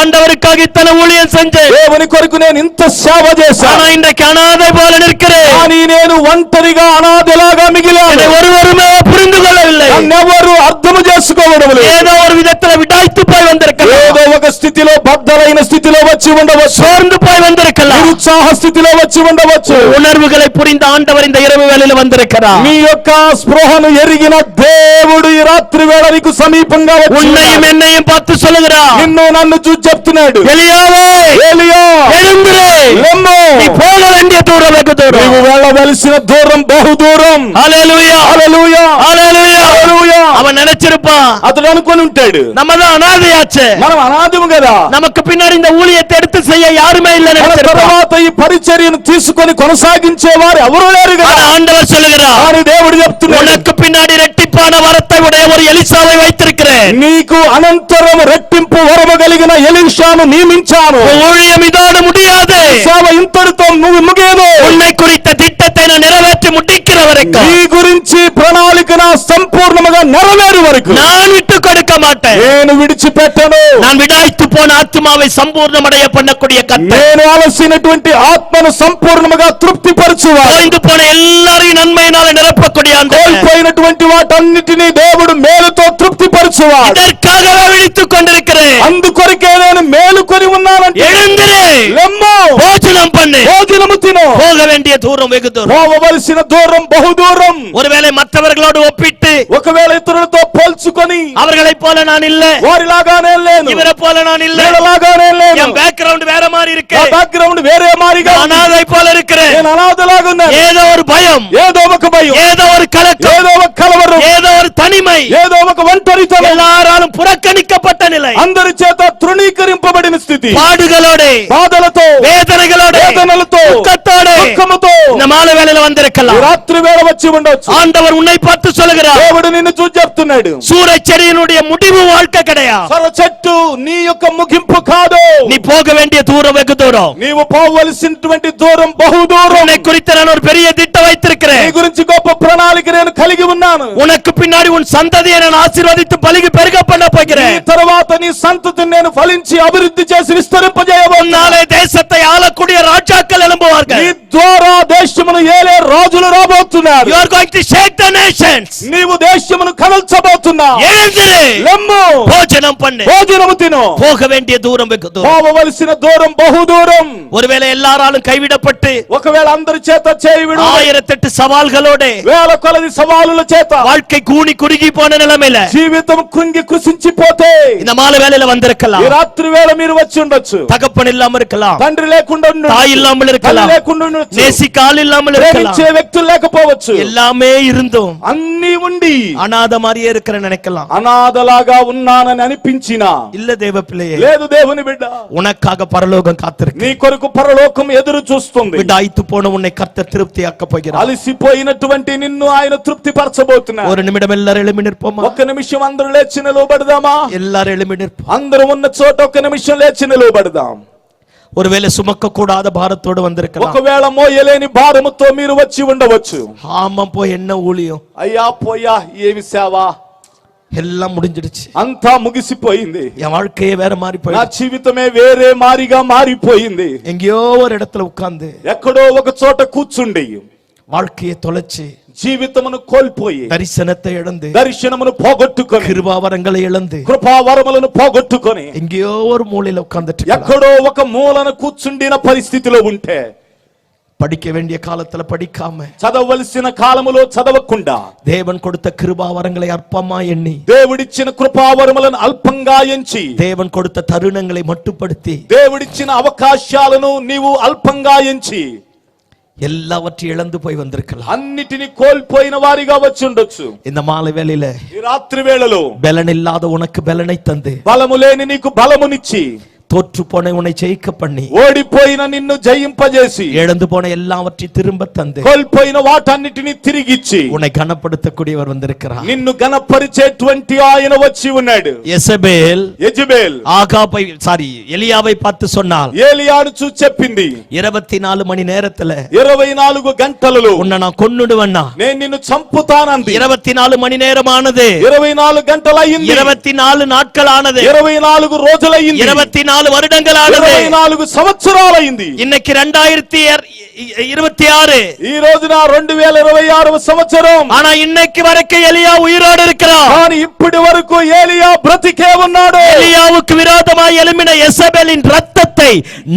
ஆண்டவருக்காக இத்தனை ஊழியம் செஞ்சேன், దేవుని కొరకు నేను ఇంత సేవ చేశాను, ஆனா இன்றைக்கு அனாதை போல நிற்கிறேன், కానీ నేను ఒంటరిగా అనాథలాగా మిగిలాను. என்னை ஒருவருமே புரிந்து கொள்ளவில்லை, నన్నెవరు అర్థం చేసుకోవడం లేదు. ஏதோ ஒரு விதத்துல விடாய்த்து போய் வந்திருக்கலாம், ఏదో ఒక స్థితిలో బద్దలైన స్థితిలో వచ్చి ఉండవచ్చు, சோர்ந்து போய் வந்திருக்கலாம், నిరుత్సాహ స్థితిలో వచ్చి ఉండవచ్చు. உணர்வுகளை புரிந்த ஆண்டவர் இந்த இரவு வேளையில வந்திருக்கிறார். మీ యొక్క స్పృహను ఎరిగిన దేవుడు ఈ రాత్రి వేళ నీకు సమీపంగా వచ్చి உன்னையும் என்னையும் பார்த்து சொல்லுகிறார், నిన్ను నన్ను చూసి చెప్తున్నాడు, எலியாவே, ఏలియా எழுந்திரு, లెమ్ము, நீ போக வேண்டிய தூரம் வெகு தூரம். నీవు వెళ్ళవలసిన దూరం బహుదూరం. ஹல்லேலூயா, హల్లెలూయా, ஹல்லேலూயா. హల్లెలూయా. அவன் நினைச்சிருப்பான், అతడు అనుకొని ఉంటాడు, நம்ம தான் அனாதையாச்சே, మనం అనాథము కదా, நமக்கு பின்னாடி இந்த ஊழியத்தை எடுத்து செய்ய யாருமே இல்ல మన நினைச்சிருப்பான். తర్వాత ఈ పరిచర్యను తీసుకొని కొనసాగించే వారు ఎవరు లేరు కదా. ஆனா ஆண்டவர் சொல்லுகிறார், అని దేవుడు చెప్తున్నాడు, உனக்கு பின்னாடி ரெட்டிப்பான வரத்தை உடைய ஒரு எலிசாவை வைத்திருக்கிறேன், నీకు అనంతరం రెట్టింపు వరము కలిగిన ఎలీషాను నియమించాను. உன் ஊழியம் இதோடு முடியாது, సేవ ఇంతటితో నువ్వు ముగియదు. உன்னை குறித்த திட்டத்தை நான் நிறைவேற்றி முடிக்கிற வரைக்கும் నీ గురించి ప్రణాళిక నా సంపూర్ణముగా నెరవేరు వరకు நான் விட்டு கொடுக்க மாட்டேன். నేను విడిచిపెట్టను. நான் விடாய்த்து போன ஆத்துமாவை சம்பூர்ணமடைய பண்ணக்கூடிய கர்த்தர், నేను అలసినటువంటి ఆత్మను సంపూర్ణముగా తృప్తిపరచువాడు. ஓய்ந்து போன எல்லாரையும் நன்மையினால நிரப்பக்கூடிய ஆண்டவர், కోల్పోయినటువంటి వాటన్నిటినీ దేవుడు మేలుతో తృప్తిపరచువాడు. இதற்காகவே விழித்துக் கொண்டிருக்கிறேன். అందుకొరకే నేను మేలుకొని ఉన్నానంటే எழுந்திரு, లెమ్ము, போஜனம் பண்ணு, భోజనము తిను. போக வேண்டிய தூரம் வெகு தூரம். పోవలసిన దూరం బహుదూరం. ஒருவேளை மற்றவர்களோடு ஒப்பிட்டு ఒకవేళ ఇతరులతో పోల్చుకొని அவர்களைப் போல நான் இல்ல, వారిలాగానే లేను, இவரை போல நான் இல்ல, వీళ్ళలాగానే లేను, என் பேக்ரவுண்ட் வேற மாதிரி இருக்கு, నా బ్యాక్గ్రౌండ్ వేరే మారిగా ఉంది. அனாதை போல இருக்கிறேன், నేను అనాథలాగా ఉన్నాను. ஏதோ ஒரு பயம், ఏదో ఒక భయం, ஏதோ ஒரு கலக்கம், ఏదో ఒక కలవరం, ஏதோ ஒரு தனிமை, ఏదో ఒక ఒంటరితనం, எல்லாராலும் புறக்கணிக்கப்பட்ட நிலை, అందరి చేత తృణీకరింపబడిన స్థితి, பாடுகளோடு, బాధలతో, வேதனைகளோடு, వేదనలతో, துக்கத்தோடு దుఃఖముతో இந்த மாலை வேளையில ఈ வந்திருக்கலாம். రాత్రి వేళ వచ్చి ఉండొచ్చు. ஆண்டவர் உன்னை பார்த்து சொல்லுகிறார், దేవుడు నిన్ను చూసి చెప్తున్నాడు, சூரச் செடியினுடைய முடிவு வாழ்க்கை கிடையாது, సొర చెట్టు నీ యొక్క ముగింపు కాదు. நீ போக வேண்டிய தூரம் வெகு தூரம். నీవు పోవలసినటువంటి దూరం బహుదూరం. உன்னை குறித்து நான் ஒரு பெரிய திட்டம் నీ வைத்திருக்கிறேன், గురించి గొప్ప ప్రణాళిక నేను కలిగి ఉన్నాను. உனக்கு பின்னாடி உன் சந்ததியை நான் ஆசீர்வதித்து பலிகி பெருக பண்ண ఈ போகிறேன், తర్వాత నీ సంతతిని నేను ఫలించి అభివృద్ధి చేసి విస్తరింపజేయబోతున్నాను. உன்னாலே தேசத்தை ஆளக்கூடிய ராஜாக்கள் నీ எழும்புவார்கள், ద్వారా చేయబోతున్నాడు. You are going to shake the nations. నీవు దేశమును కదల్చబోతున్నావు. எழுந்திரு. లెమ్ము. భోజనం பண்ணு. భోజనము తిను. போக வேண்டிய தூரம் வெகு தூரம். పోవలసిన దూరం బహు దూరం. ஒருவேளை எல்லாராலும் கைவிடப்பட்டு ఒకవేళ అందరి చేత చేయివిడు 1008 సవాల్களோட వేల కొలది సవాలుల చేత வாழ்க்கை கூனி குறுகி போன நிலைமையில జీవితం కుంగి కృషించిపోతే இந்த మాల వేళలో வந்திருக்கலாம். ఈ రాత్రి వేళ మీరు వచ్చి ఉండొచ్చు. தகப்பன் இல்லாம இருக்கலாம், తండ్రి లేకుండా ఉండొచ్చు, தாய் இல்லாமல் இருக்கலாம், తల్లి లేకుండా ఉండొచ్చు, நேசிக்க ஆள் இல்லாமல் இருக்கலாம், ప్రేమించే వ్యక్తులు లేకపోవచ్చు. எல்லாமே இருந்தும் అన్ని ఉండి அநாத மாதிரியே இருக்கிற நினைக்கலாம். అనాథలాగా ఉన్నానని అనిపించినా இல்ல தேவ பிள்ளையே, లేదు దేవుని బిడ్డ, உனக்காக பரலோகம் காத்திருக்கு. నీ కొరకు పరలోకం ఎదురు చూస్తుంది. விடாய்த்து போன உன்னை கர்த்தர் திருப்தியாக்க போகிறார். అలసిపోయినటువంటి నిన్ను ఆయన తృప్తి పరచబోతున్నారు. ஒரு நிமிடம் எல்லாரும் எழும்பி நிற்போமா? ఒక్క నిమిషం అందరూ లేచి నిలబడదామా? எல்லாரும் எழும்பி நிற்போம். అందరూ ఉన్న చోట ఒక్క నిమిషం లేచి నిలబడదాం. ஒருவேளை சுமக்க கூடாத பாரத்தோடு வந்திருக்கலாம். ఒకవేళ మోయలేని భారముతో మీరు వచ్చి ఉండవచ్చు. ஆமா, போய் என்ன ஊழியம், అయ్యా పోయా ఏమి సేవ, எல்லாம் முடிஞ்சிடுச்சு, అంతా ముగిసిపోయింది, என் வாழ்க்கையே வேற மாறி నా போயிடுச்சு. జీవితమే వేరే మారిగా మారిపోయింది. எங்கேயோ ஒரு இடத்துல உட்கார்ந்து ఎక్కడో ఒక చోట కూర్చుండి வாழ்க்கையை தொலைச்சு, జీవితమును కోల్పోయి, தரிசனத்தை இழந்து, దర్శనమును పోగొట్టుకొని, கிருபாவரங்களை இழந்து, కృపావరములను పోగొట్టుకొని எங்கேயோ ஒரு மூலையில உட்கார்ந்துட்டு ఎక్కడో ఒక మూలన కూర్చుండిన పరిస్థితిలో ఉంటే, படிக்க வேண்டிய காலத்துல படிக்காம, చదవలసిన కాలములో చదవకుండా, தேவன் கொடுத்த கிருபாவரங்களை அற்பமா எண்ணி, దేవుడిచ్చిన కృపావరములను అల్పంగా ఎంచి, தேவன் கொடுத்த தருணங்களை மட்டுப்படுத்தி, దేవుడిచ్చిన అవకాశాలను నీవు అల్పంగా ఎంచి எல்லாவற்றையும் இழந்து போய் வந்திருக்கலாம். అన్నిటిని కోల్పోయిన వారిగా వచ్చి ఉండొచ్చు. இந்த மாலை வேளையில ఈ రాత్రి వేళలో பலன் இல்லாத உனக்கு பலனை தந்து, బలము లేని నీకు బలమునిచ్చి, தோற்று போன உன்னை ஜெயிக்க பண்ணி, ఓడిపోయిన నిన్ను జయింపజేసి, இழந்து போன எல்லாவற்றையும் திரும்ப தந்து, కోల్పోయిన వాటన్నిటిని తిరిగిచ్చి உன்னை கனப்படுத்தக்கூடியவர் வந்திருக்கிறார். నిన్ను గణపరిచేటువంటి ఆయన వచ్చి ఉన్నాడు. யெசபேல் యెజబెల్ எலியாவை பார்த்து சொன்னால், ఏలియాను చూసి చెప్పింది, 24 மணி நேரத்துல 24 గంటలలో உன்னை நான் கொன்னுடுவேன்னா, నేను నిన్ను చంపుతానంది. 24 மணி நேரமானது 24 గంటలైంది, 24 நாட்கள் ஆனது, 24 రోజులైంది, 24 வருடங்கள் ஆனது, 24 సంవత్సరాలైంది. இன்னைக்கு 2026. ఈ రోజున 2026వ సంవత్సరం. ஆனா இன்னைக்கு வரைக்கும் எலியா உயிரோடு இருக்கிறார். కానీ ఇప్పటి వరకు ఏలియా బ్రతికే ఉన్నాడు. எலியாவுக்கு விரோதமாய் எழும்பின யெசபேலின் ரத்தத்தை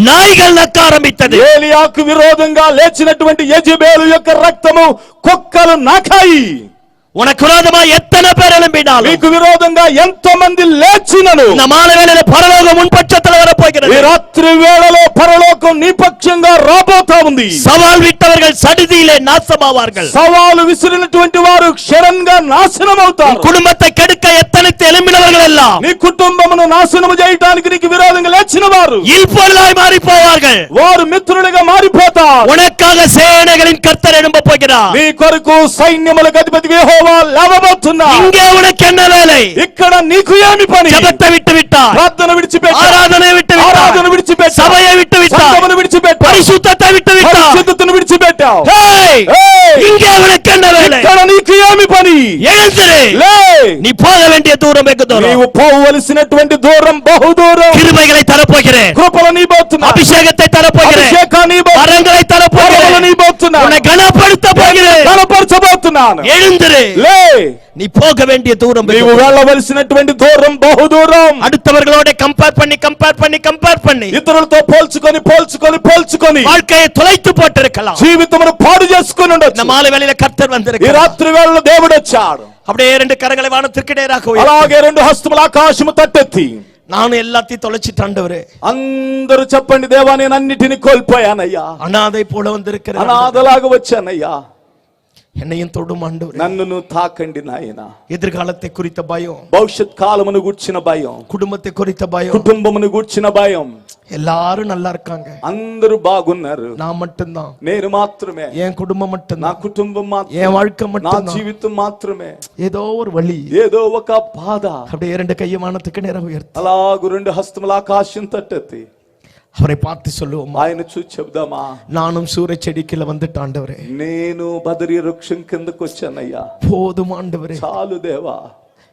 நாய்கள் நக்க ஆரம்பித்தது. ఏలియాకు విరోధంగా లేచినటువంటి యెజబెలు యొక్క రక్తము కుక్కలు నాకాయి. உனக்கு விரோதமாய் எத்தனை பேர் எழும்பினாலும், మీకు విరోధంగా ఎంతో మంది లేచినను, இந்த மாலை வேளையில பரலோகம் முன்பட்சத்தில் வரப்போகிறது. ఈ రాత్రి వేళలో పరలోకం నీ పక్షంగా రాబోతా ఉంది. சவால் விட்டவர்கள் சடுதியிலே நாசமாவார்கள். సవాలు విసిరినటువంటి వారు క్షరంగా నాశనం అవుతారు. குடும்பத்தை கெடுக்க எத்தனைத்து எழும்பினவர்கள் எல்லாம் నీ కుటుంబమును నాశనం చేయడానికి నీకు విరోధంగా లేచిన వారు இல்பொருளாய் மாறி போவார்கள். వారు మిత్రులుగా మారిపోతారు. உனக்காக சேனைகளின் கர்த்தர் எழும்ப போகிறார். నీ కొరకు సైన్యములకు అధిపతి యెహోవా లేవబోతున్నాడు. இங்கே உனக்கு என்ன வேலை? ఇక్కడ నీకు ఏమి పని? ஜெபத்தை விட்டு விட்டார், ప్రార్థన విడిచిపెట్టావు, ஆராதனை விட்டு விட்டார், ఆరాధన విడిచిపెట్టావు, சபையை விட்டு விட்டார், సంఘమును విడిచిపెట్టావు, பரிசுத்தத்தை விட்டு விட்டார். పరిశుద్ధతను విడిచిపెట్టావు. ஹேய், இங்கே உனக்கு என்ன வேலை? ఇక్కడ నీకు ఏమి పని? எழுந்திரு. లే, நீ போக வேண்டிய தூரம் வெகு தூரம். నీవు పోవలసినటువంటి దూరం బహు దూరం. கிருபைகளை தரப்போகிறேன், కృపలు నీ పోతున్నా, அபிஷேகத்தை தரப்போகிறேன், అభిషేకాన్ని வரங்களை தரப்போகிறேன், నీ పోతున్నా, உன்னை கனப்படுத்த போகிறேன். కనపరచబోతున్నాను. எழுந்திரு. లే, நீ போக வேண்டிய தூரம் வெகு నీవు தூரம். వెళ్ళవలసినటువంటి దూరం బహు దూరం. அடுத்தவர்களோட கம்பேர் பண்ணி ఇతరులతో పోల్చుకొని வாழ்க்கையை தொலைத்து போட்டிருக்கலாம். జీవితమును పాడు చేసుకొని இந்த ఉండొచ్చు. மாலை வேளையில கர்த்தர் ఈ வந்திருக்கிறார். రాత్రి వేళలో దేవుడు వచ్చాడు. அப்படியே 2 கரங்களை வானத்திற்கு நேராக உயர்த்தி, అలాగే 2 హస్తములు ఆకాశము తట్టెత్తి, நானும் எல்லாத்தையும் தொலைச்சிட்டு ஆண்டவரே, అందరూ చెప్పండి, దేవా నేను అన్నిటిని కోల్పోయానయ్యా, அனாதை போல வந்திருக்கிறேன், అనాథలాగా వచ్చానయ్యా, என்னையும் தொடும் ஆண்டவரே. నన్ను తాకండి నాయనా. எதிர்காலத்தை குறித்த பயம், భవిష్యత్ కాలమును గూర్చిన భయం, குடும்பத்தை குறித்த பயம், కుటుంబమును గూర్చిన భయం. எல்லாரும் நல்லா இருக்காங்க, అందరూ బాగున్నారు, நான் மட்டும்தான், నేను మాత్రమే, என் குடும்பம் నా மட்டும்தான், కుటుంబం మాత్రమే, என் வாழ்க்கை నా மட்டும்தான், జీవితం మాత్రమే. ஏதோ ஒரு வழி. ఏదో ఒక బాధ. அப்படியே 2 கையை வானத்துக்கு நேராக உயர்த்தி అలాగు 2 హస్తముల ఆకాశం తట్టెత్తి அவரை பார்த்து சொல்லுவோம், ఆయన చూసి చెప్దామా, நானும் சூரிய செடிக்குள்ள வந்துட்டு ఆண்டவரே, నేను బదరి వృక్షం కిందకు వచ్చానయ్యా, போதும் ஆண்டவரே, చాలు దేవా,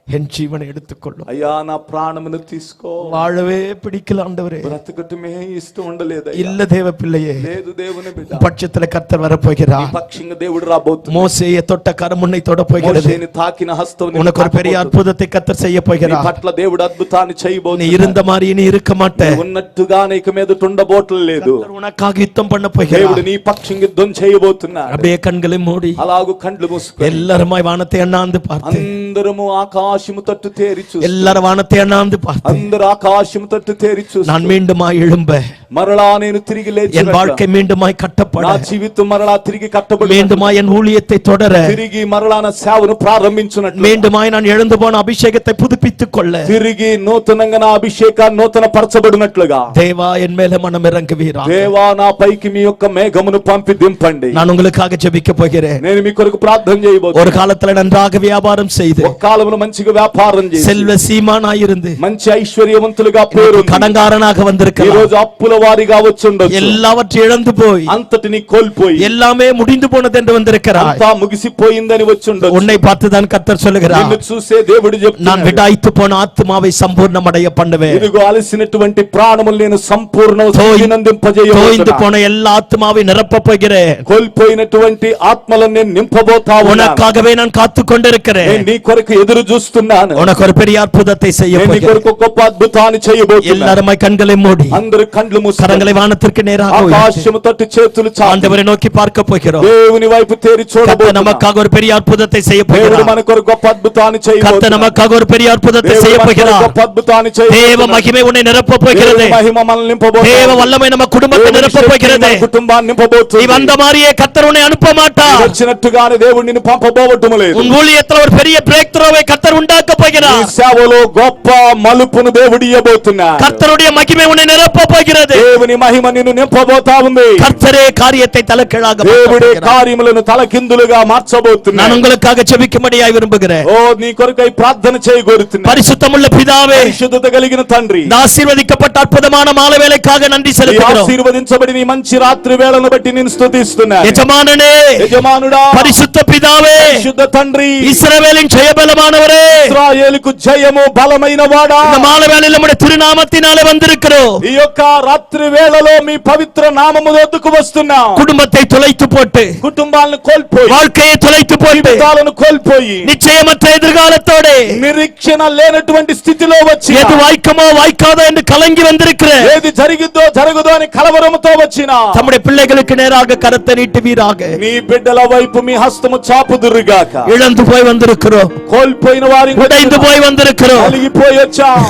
என் ஜீவனை எடுத்துக்கொள்ளும். అయ్యా నా ప్రాణమును తీసుకో. வாழவே பிடிக்கல ஆண்டவரே, బ్రతకటమే ఇష్టం ఉండలేదు. இல்ல தேவ பிள்ளையே, లేదు దేవుని బిడ్డ, பட்சத்துல கர்த்தர் வரப்போகிறார். పక్షంగా దేవుడు రాబోతున్నాడు. மோசேயை தொட்ட கரம் உன்னை தொட போகிறது. మోషేని తాకిన హస్తం உனக்கு ஒரு பெரிய అద్భుతத்தை கர்த்தர் செய்ய నీ போகிறார். పట్ల దేవుడు అద్భుతాన్ని நீ చేయబోతున్నాడు. இருந்த மாதிரி நீ இருக்க மாட்டே. ఉన్నట్టుగా నీకు మీద ఉండబోట్లేదు. கர்த்தர் உனக்காக யுத்தம் பண்ண దేవుడు போகிறார். నీ పక్షంగా యుద్ధం చేయబోతున్నాడు. அப்படியே கண்களை மூடி అలాగు కండ్లు మూసుకొని எல்லாருமாய் வானத்தை அண்ணாந்து பார்த்து, అందరము ఆకాశము తట్టు తేరి చూస్తూ, எல்லாரும் வானத்தை அண்ணாந்து பார்த்து, అందరూ ఆకాశము తట్టు తేరి చూస్తూ, நான் மீண்டுமாய் எழும்ப, మరలా నేను తిరిగి లేచి என் வாழ்க்கை மீண்டுமாய் கட்டப்பட, నా జీవితం మరలా తిరిగి కట్టబడి, மீண்டுமாய் என் ஊழியத்தை தொடர, తిరిగి మరలా నా సేవను ప్రారంభించునట్లు, மீண்டுமாய் நான் எழுந்து போன அபிஷேகத்தை புதுப்பித்துக் கொள்ள, తిరిగి నూతనంగా నా అభిషేకాన్ని నూతన పరచబడినట్లుగా, தேவா என் மேல மனம் இறங்குவீராக. దేవా నా పైకి మీ యొక్క మేఘమును పంపి దింపండి. நான் உங்களுக்காக ஜெபிக்க போகிறேன். నేను మీ కొరకు ప్రార్థన చేయబోతున్నాను. ஒரு காலத்துல நன்றாக வியாபாரம் செய்து ఒక కాలంలో మంచిగా వ్యాపారం చేసి செல்வ சீமானாயிருந்து మంచి ఐశ్వర్యవంతులుగా పేరు கடங்காரனாக ఈ வந்திருக்கலாம். రోజు అప్పుల వారిగా వచ్చుండొచ్చు. எல்லாவற்றையும் இழந்து போய் అంతటిని కోల్పోయి எல்லாமே முடிந்து போனது என்று வந்திருக்கிறாய். అంతా ముగిసిపోయిందని వచ్చుండొచ్చు. உன்னை பார்த்துதான் கர்த்தர் சொல்லுகிறார், నిన్ను చూసే దేవుడు நான் చెప్తున్నాడు, விடாய்த்து போன ஆத்மாவை சம்பூர்ணமடைய பண்ணுவேன். ఇదిగో అలసినటువంటి ప్రాణములు నేను సంపూర్ణ తోయిందు నందింపజేయబోతున్నాను. போன எல்லா ஆத்மாவை நிரப்ப போகிறேன். కోల్పోయినటువంటి ఆత్మలను నేను నింపబోతా ఉన్నాను. உனக்காகவே நான் காத்து கொண்டிருக்கிறேன். నేను నీ కొరకు ఎదురు చూస్తున్నాను. உனக்கு ஒரு பெரிய அற்புதத்தை செய்ய నేను నీ போகிறேன். కొరకు గొప్ప అద్భుతాన్ని చేయబోతున్నాను. எல்லாருமாய் கண்களை மூடி అందరూ కండ్లు మూసుకొని கரங்களை வானத்திற்கு நேராக உயர்த்தி ఆకాశము తట్టు చేతులు చాపి ஆண்டவரை நோக்கி பார்க்க போகிறோம். దేవుని వైపు తేరి கர்த்தர் చూడబోతున్నాను. நமக்காக ஒரு பெரிய அற்புதத்தை செய்ய దేవుడు போகிறார். మన కొరకు గొప్ప అద్భుతాన్ని கர்த்தர் చేయబోతున్నాడు. நமக்காக ஒரு பெரிய அற்புதத்தை దేవుడు செய்ய మన కొరకు போகிறார். గొప్ప అద్భుతాన్ని தேவ చేయబోతున్నాడు. மகிமை உன்னை நிரப்ப போகிறது. దేవుని మహిమ మనల్ని నింపబోతుంది. தேவ வல்லமை நம்ம குடும்பத்தை దేవుని நிரப்ப శక్తి போகிறது. మన కుటుంబాన్ని నింపబోతుంది. நீ வந்த மாதிரியே கர்த்தர் உன்னை அனுப்ப மாட்டார். వచ్చినట్టుగానే దేవుడు నిన్ను పంపబోవటం లేదు. உன் ஊழியத்துல ஒரு பெரிய பிரேக் த்ரோவை கர்த்தர் உண்டாக்க నీ போகிறார். సేవలో గొప్ప మలుపును దేవుడు ఇవ్వబోతున్నాడు. கர்த்தருடைய மகிமை உன்னை நிரப்ப போகிறது. దేవుని మహిమ నిన్ను నింపబోతా ఉంది. கர்த்தரே காரியத்தை தலைகீழாக மாற்ற దేవుడే போகிறார். కార్యములను తలకిందులుగా మార్చబోతున్నాడు. நான் உங்களுக்காக ஜெபிக்கும்படியாய் விரும்புகிறேன். ఓ నీ కొరకై ప్రార్థన చేయగోరుతున్నాను. பரிசுத்தமுள்ள பிதாவே, పరిశుద్ధత కలిగిన తండ్రి, இந்த ஆசீர்வதிக்கப்பட்ட அற்புதமான மாலை வேளைக்காக நன்றி ఈ செலுத்துகிறோம். ఆశీర్వదించబడిన ఈ మంచి రాత్రి వేళను బట్టి నేను స్తుతిస్తున్నాను. యజమాననే, యజమానుడా, பரிசுத்த பிதாவே, పరిశుద్ధ తండ్రి, இஸ்ரவேலின் ஜெயபலமானவரே, ఇశ్రాయేలుకు జయము బలమైన వాడా, இந்த மாலை வேளையில் நம்முடைய திருநாமத்தினாலே வந்திருக்கிறோம். ఈ యొక్క రాత్రి వేళలో మీ పవిత్ర నామము వద్దకు వస్తున్నాం. குடும்பத்தை தொலைத்து போட்டு, కుటుంబాలను కోల్పోయి, வாழ்க்கையை தொலைத்து போட்டு, జీవితాలను కోల్పోయి, நிச்சயமற்ற எதிர்காலத்தோட నిరీక్షణ లేనటువంటి స్థితిలో వచ్చి எது வாய்க்குமோ வாய்க்காதோ என்று கலங்கி வந்திருக்கிற ఏది జరిగిద్దో జరగదో అని కలవరముతో వచ్చిన நம்முடைய பிள்ளைகளுக்கு நேராக கரத்தை நீட்டுவீராக. నీ బిడ్డల వైపు మీ హస్తము చాపుదురుగాక. இழந்து போய் வந்திருக்கிறோம், కోల్పోయిన వారి உடைந்து போய் வந்திருக்கிறோம், కలిగిపోయి వచ్చాం.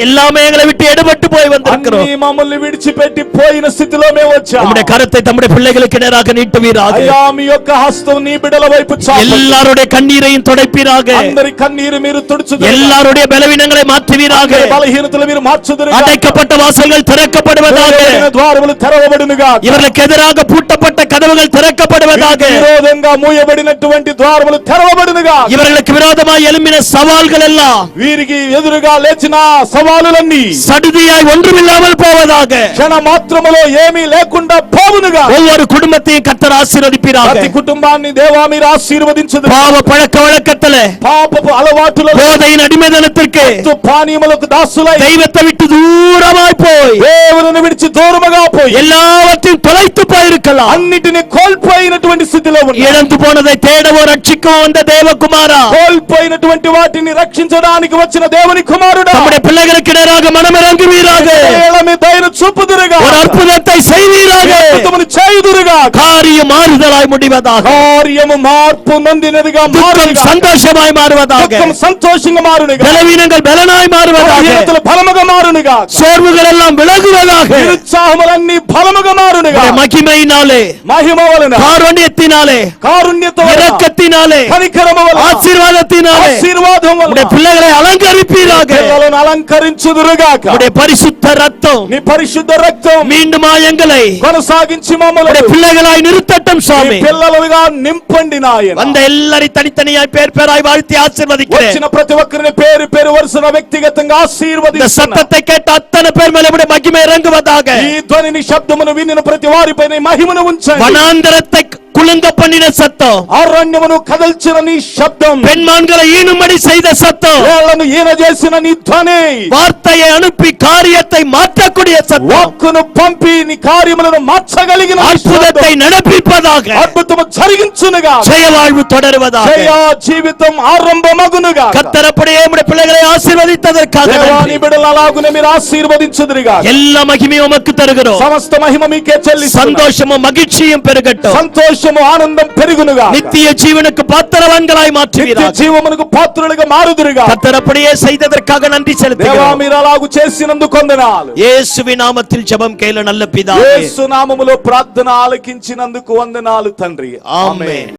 எல்லாமே எங்களை விட்டு எடுபட்டு போய் வந்திருக்கிறோம். అన్ని మమ్మల్ని విడిచిపెట్టి పోయిన స్థితిలో మేము వచ్చాం. நம்முடைய கரத்தை நம்முடைய பிள்ளைகளுக்கு நேராக நீட்டுவீராக. అయ్యా మీ యొక్క హస్తం నీ బిడ్డల వైపు చాపండి. எல்லாருடைய கண்ணீரையும் துடைப்பீராக. అందరి కన్నీరు మీరు తుడుచుదురుగాక. எல்லாருடைய பலவீனங்களை மாற்றுவீராக. బలహీనతలు మీరు మార్చుదురుగాక. அடைக்கப்பட்ட வாசல்கள் திறக்கப்படுவதாக. ద్వారములు తెరవబడునుగాక. இவர்களுக்கு எதிராக பூட்டப்பட்ட கதவுகள் திறக்கப்படுவதாக. విరోధంగా మూయబడినటువంటి ద్వారములు తెరవబడునుగాక. இவர்களுக்கு விரோதமாய் எழும்பின சவால்கள் எல்லாம் వీరికి ఎదురుగా లేచిన సవాలులన్నీ சடுதியாய் ஒன்றுமில்லாமல் போவதாக. క్షణ మాత్రములో ఏమీ లేకుండా పోవునుగా. ஒவ்வொரு குடும்பத்தையும் கர்த்தர் ஆசீர்வதிப்பீராக. ప్రతి కుటుంబాన్ని దేవా మీరు ఆశీర్వదించుదు. பாவ பழக்க வழக்கத்திலே, పాపపు అలవాటులలో, போதையின் அடிமைதனத்திற்கு, పానీయములకు దాసులై தெய்வத்தை விட்டு தூரமாய் போய் దేవుని విడిచి దూరముగా పోయి எல்லாவற்றையும் தொலைத்து போயிருக்கலாம். అన్నిటిని కోల్పోయినటువంటి స్థితిలో ఉన్నారు. இழந்து போனதை தேடவோ ரட்சிக்கவோ வந்த தேவகுமாரா, కోల్పోయినటువంటి వాటిని రక్షించడానికి వచ్చిన దేవుని కుమారుడా, நம்முடைய பிள்ளைகளுக்கு நேராக மனமிறங்குவீராக. మీ దయను చూపుదురుగా. ஒரு అద్భుతத்தை செய்வீராக. అద్భుతమును చేయుదురుగా. காரியம் மாறுதலாய் முடிவதாக. కార్యము మార్పు నొందినదిగా துக்கம் మారునుగా. சந்தோஷமாய் மாறுவதாக. దుఃఖం సంతోషంగా మారునుగా. பலவீனங்கள் பலனாய் மாறுவதாக. బలహీనతలు బలముగా మారునుగా. சோர்வுகள் எல்லாம் விலகுவதாக. నిరుత్సాహములన్నీ బలముగా మారునుగా. உம்முடைய மகிமையினாலே, మహిమ వలన, காருண்யத்தினாலே, కారుణ్యత వలన, இரக்கத்தினாலே, కనికరము వలన, ஆசீர்வாதத்தினாலே ఆశీర్వాదం వలన உம்முடைய பிள்ளைகளை அலங்கரிப்பீராக. పిల్లలను అలంకరించుదురుగాక. உம்முடைய பரிசுத்த ரத்தம் నీ పరిశుద్ధ రక్తం மீண்டும் எங்களை కొనసాగించి మమ్మల్ని உம்முடைய பிள்ளைகளாய் நிறுத்தட்டும் சுவாமி. నీ పిల్లలుగా నింపండి నాయన. வந்த எல்லாரையும் தனித்தனியாய் பேர் பேராய் வாழ்த்தி ஆசீர்வதிக்கிறேன். వచ్చిన ప్రతి ఒక్కరిని పేరు పేరు వరుసన వ్యక్తిగతంగా இந்த ఆశీర్వదిస్తున్నా. சத்தத்தை கேட்ட அத்தனை பேர் மேல உம்முடைய மகிமை இறங்குவதாக. ఈ ధ్వనిని శబ్దమును వినిన ప్రతి వారిపైన మహిమను ఉంచండి. வனாந்தரத்தை குலுங்க பண்ணின சத்தம், అరణ్యమును కదల్చిన నీ శబ్దం, பெண்மான்களை ஈனும்படி செய்த சத்தம், వేళ్లను ఈన చేసిన నీ ధ్వని, வார்த்தையை அனுப்பி காரியத்தை மாற்றக்கூடிய சத்தம், వాక్కును పంపి నీ కార్యములను మార్చగలిగిన నీ அற்புதத்தை శబ్దం, நடப்பிப்பதாக, అద్భుతము జరిగించునుగా, ஜெய வாழ்வு தொடருவதாக. జయ జీవితం ఆరంభమగునుగా. கர்த்தர் அப்படியே நம்முடைய பிள்ளைகளை ஆசீர்வதித்ததற்காக దేవాని நன்றி. బిడ్డలు అలాగునే మీరు ఆశీర్వదించుదురుగా. எல்லா மகிமையும் உமக்கு தருகிறோம். సమస్త మహిమ మీకే చెల్లిస్తున్నాం. சந்தோஷமும் மகிழ்ச்சியும் பெருகட்டும். సంతోషము ఆనందం పెరుగునుగా. நித்திய ஜீவனுக்கு பாத்திரவான்களாய் నిత్య மாற்றுவீராக. జీవమునకు పాత్రులుగా మారుదురుగా. கர்த்தர் அப்படியே செய்ததற்காக நன்றி దేవా செலுத்துகிறோம். మీరు అలాగు చేసినందుకు వందనాలు. இயேசுவின் நாமத்தில் ஜெபம் கேளு நல்ல பிதாவே. యేసు నామములో ప్రార్థన ఆలకించినందుకు వందనాలు తండ్రి. ஆமென்.